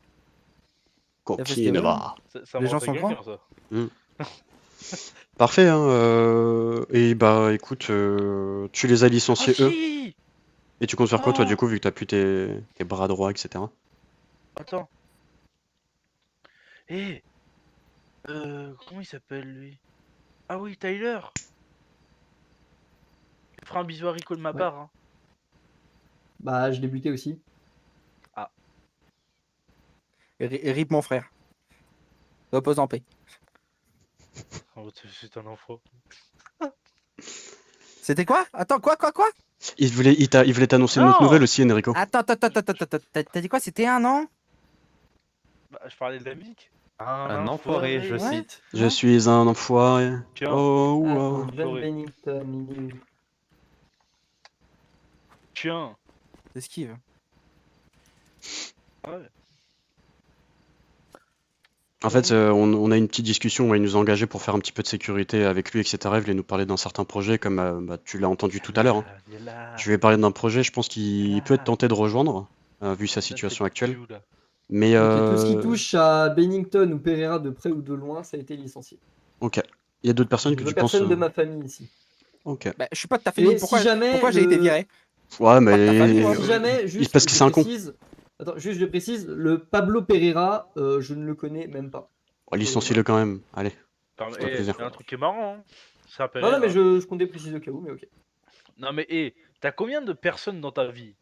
Il a fait ce coquine, qu'il veut. va. Ça Les me gens rend sont quelqu'un, grands. ça. Parfait, hein. Et bah, écoute, tu les as Ah licenciés, eux. si. Et tu comptes faire quoi, toi, du Ah. coup, vu que t'as plus tes bras droits, etc. Attends. Eh. Comment il s'appelle, lui? Ah oui, Tyler. Il fera un bisou à Rico de ma Ouais. part, hein. Bah, je l'ai buté aussi. Ah. Et rip mon frère. Repose en paix. Oh, c'est un enfant. C'était quoi? Attends, quoi? Il voulait t'annoncer une autre Non. nouvelle aussi, Enrico. Attends. T'as dit quoi? C'était un an? Bah, je parlais de la musique. Un enfoiré, je Ouais. cite. Je suis un enfoiré. Tiens. Oh, Attends, wow. John Corée. Bennington, il est où? Tiens. Esquive. Ouais. En fait, on a une petite discussion où il nous a engagé pour faire un petit peu de sécurité avec lui, etc. Il voulait nous parler d'un certain projet, comme bah, tu l'as entendu tout à l'heure. Hein. Viens là. Je lui ai parlé d'un projet, je pense qu'il peut être tenté de rejoindre, vu sa situation actuelle. Mais Ok, tout ce qui touche à Bennington ou Pereira de près ou de loin, ça a été licencié. ok. Il y a d'autres personnes Je que veux tu penses. personne de ma famille ici. Ok. Bah, je suis pas de ta famille. Et Pourquoi, si jamais pourquoi j'ai été viré? Ouais, Pas de ta famille, mais. moi. Si jamais, juste, Parce que je c'est un con. précise. Attends, juste je précise, le Pablo Pereira, je ne le connais même pas. Oh, licencie-le quand même. Allez. Attends, Fais-toi mais plaisir. il y a un truc qui est marrant, hein. Ça Non, non, Pereira. mais je comptais préciser au cas où, mais ok. Non, mais t'as combien de personnes dans ta vie?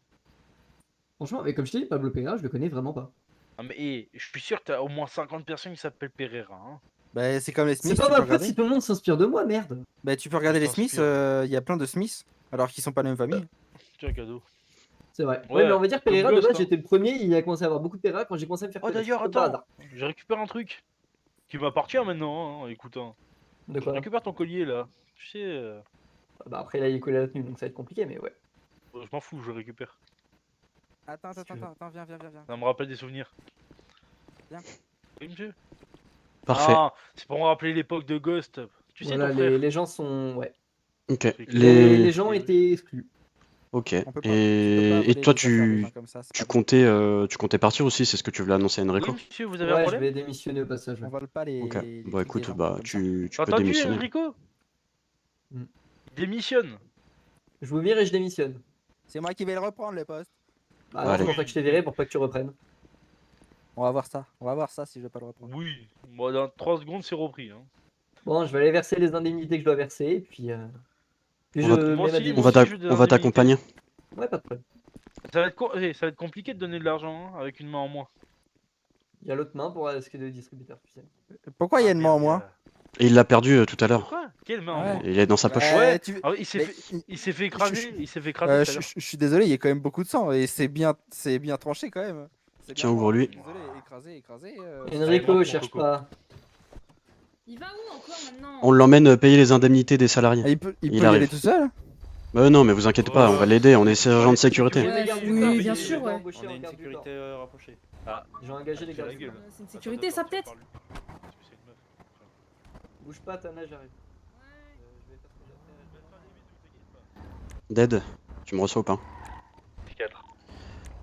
Franchement, mais comme je t'ai dit, Pablo Pereira, je le connais vraiment pas. Non, mais je suis sûr que t'as au moins 50 personnes qui s'appellent Pereira, hein. Bah, c'est comme les C'est Smiths, pas tu peux ma faute regarder. si tout le monde s'inspire de moi, merde. Bah, tu peux regarder Tu les Smiths, t'inspires. il y a plein de Smiths, alors qu'ils sont pas de la même famille. Tiens, cadeau. C'est vrai. Ouais, Ouais, mais on va dire comme Pereira, de Ghost, base, hein. j'étais le premier, il a commencé à avoir beaucoup de Pereira quand j'ai commencé à me faire Oh, connaître. d'ailleurs, Comme par attends. hasard. Je récupère un truc qui m'appartient maintenant, hein. Écoute, hein. De Je quoi? récupère ton collier là. Tu sais, Bah après, là, il est collé à la tenue, donc ça va être compliqué, mais ouais. je m'en fous, je le récupère. Attends, tu veux. viens. Ça me rappelle des souvenirs. Viens. Oui, monsieur. Parfait. Ah, c'est pour me rappeler l'époque de Ghost. Tu sais, Voilà, ton frère. les gens sont. Ouais. Ok. Les gens étaient exclus. Ok. On peut pas Et voler toi, les affaires des gens comme ça, c'est tu pas bon. comptais partir aussi, c'est ce que tu voulais annoncer à Enrico? Oui, monsieur, vous avez un Ouais, je problème? vais démissionner au passage. On Ouais. vole pas les. Ok. les Bah trucs des écoute, gens bah comme ça. tu T'as peux entendu, démissionner. Enrico? Mm. Démissionne. Je vous vire et je démissionne. C'est moi qui vais le reprendre, le poste. Bah non, Allez. c'est pour ça que je t'ai viré, pour pas que tu reprennes. On va voir ça si je vais pas le reprendre. Oui. Moi, dans 3 secondes, c'est repris. Hein. Bon, je vais aller verser les indemnités que je dois verser, et puis On je va- mets Moi ma aussi, démission. moi aussi, je veux des on va indemnités. t'accompagner. Ouais, pas de problème. Ça va être compliqué de donner de l'argent hein, avec une main en moins. Il y a l'autre main pour ce qui est de distributeur, tu sais. Pourquoi il y a une main en merde, moins? Et il l'a perdu tout à l'heure. Quoi? Quelle main en Ouais. moins? Il est dans sa poche. Ouais. tu- Ah, mais- il s'est fait écraser. Il s'est fait écraser tout à l'heure. Je suis désolé, il y a quand même beaucoup de sang et c'est bien tranché quand même. C'est Tiens, bien mort, ouvre-lui. je suis désolé, écrasé. Enrico, mon cherche coco. pas. Il va où encore maintenant? On l'emmène payer les indemnités des salariés. Ah, il peut y arrive. aller tout seul? Non, mais vous inquiétez pas, on va l'aider, on est sergent de sécurité. Ouais, gardes du oui, corps, bien je sûr, vais ouais. embaucher On en est une garde du corps. sécurité rapprochée. Ah, J'ai engagé les la gardes du gueule. corps. C'est une sécurité, ça peut-être? Bouge pas, Tana, j'arrive. Je vais faire ce que j'ai à faire. Dead, tu me reçois ou pas? 4.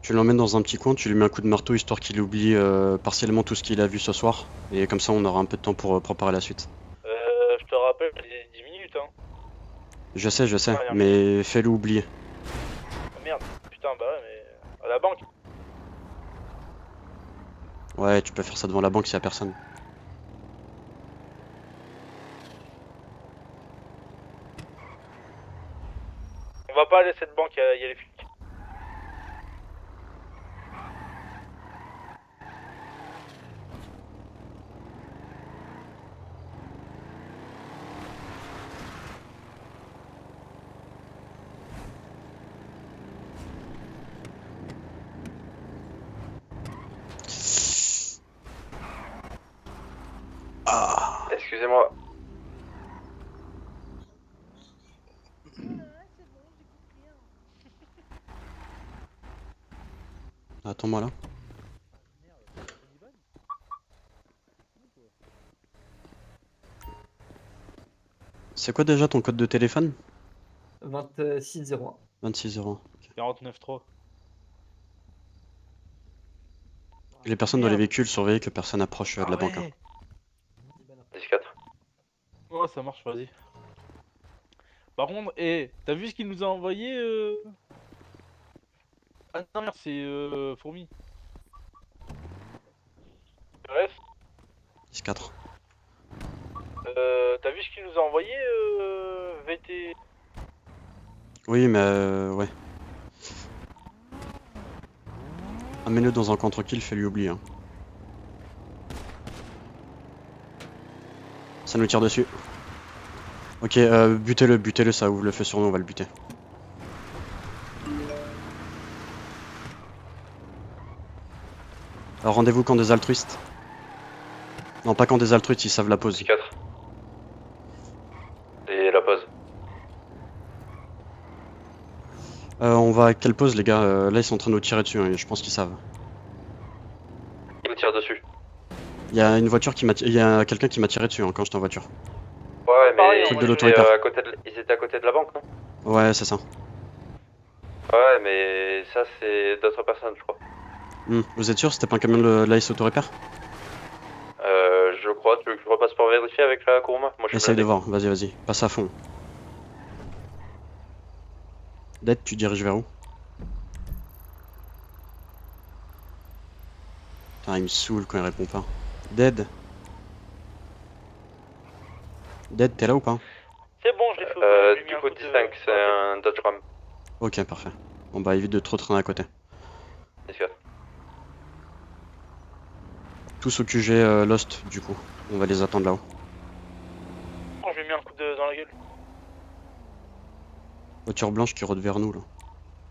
Tu l'emmènes dans un petit coin, tu lui mets un coup de marteau histoire qu'il oublie partiellement tout ce qu'il a vu ce soir. Et comme ça, on aura un peu de temps pour préparer la suite. Je te rappelle, j'ai 10 minutes, hein. Je sais, Rien. mais fais-le oublier. Ah, merde, putain, bah ouais, mais. À la banque. Ouais, tu peux faire ça devant la banque s'il y a personne. On va pas aller à cette banque, il y a les flics. Excusez-moi. Attends-moi là. C'est quoi déjà ton code de téléphone? 2601. 2601. 49.3. Les personnes dans les véhicules, surveillez que personne approche de la banque. Hein. 10-4. Ouais, ça marche, vas-y. Par contre, t'as vu ce qu'il nous a envoyé Ah non, merde, c'est Fourmi. Bref. 10-4. T'as vu ce qu'il nous a envoyé VT? Oui, mais ouais. Mets-le dans un coin tranquille, fais-lui oublier. Hein. Ça nous tire dessus. Ok, butez-le, ça ouvre le feu sur nous, on va le buter. Alors rendez-vous quand des altruistes. Non, pas quand des altruistes, ils savent la pause. 4. Et la pause. On va à quelle pause les gars? Là ils sont en train de nous tirer dessus, hein, je pense qu'ils savent. Ils nous tirent dessus. Il y a une voiture qui m'a... Il y a quelqu'un qui m'a tiré dessus hein, quand j'étais en voiture. Ouais, mais Truc de ils l'autorité. ils étaient à côté de la banque, non? Ouais, c'est ça. Ouais, mais ça, c'est d'autres personnes, je crois. Vous êtes sûr c'était pas un camion de l'AS Autorépère? Je crois. Tu veux que je repasse pour vérifier avec la Kuruma? Moi, je suis Essaye de blindé. voir, vas-y, passe à fond. Dead, tu diriges vers où? Putain, il me saoule quand il répond pas. Dead. Dead, t'es là ou pas? C'est bon, je l'ai fait. Du coup, 15, c'est un Dodge Ram. Ok, parfait. Bon bah évite de trop traîner à côté. 10-4. Tous au QG Lost du coup. On va les attendre là-haut. Oh, je lui ai mis un coup dans la gueule. Voiture blanche qui rôde vers nous là.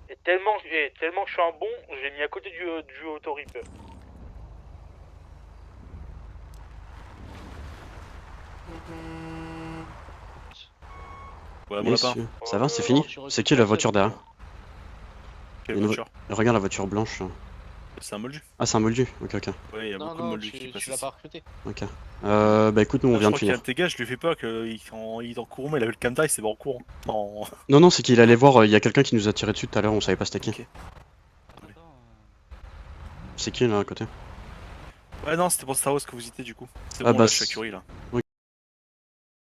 Et tellement que je suis un bon, j'ai mis à côté du autorip. Ouais, mon lapin. Messieurs, ça va, c'est fini? C'est qui la voiture derrière? Quelle Une voiture? Regarde la voiture blanche. C'est un moldu. Ah, c'est un moldu? Ok, ok. Ouais, il y a beaucoup de moldus qui passent. Tu l'as pas recruté. Ok. Bah écoute, nous on vient de Je crois qu'il y a finir. un de tes gars, je lui fais pas qu'il est en courant, mais il avait le camtail, c'est pas en courant. Non. Non, c'est qu'il allait voir, il y a quelqu'un qui nous a tiré dessus tout à l'heure, on savait pas c'était qui. Ok. C'est qui là à côté? Ouais, non, c'était pour savoir où est-ce que vous étiez du coup. C'est Ah bon, bah, là, je suis à Curie là.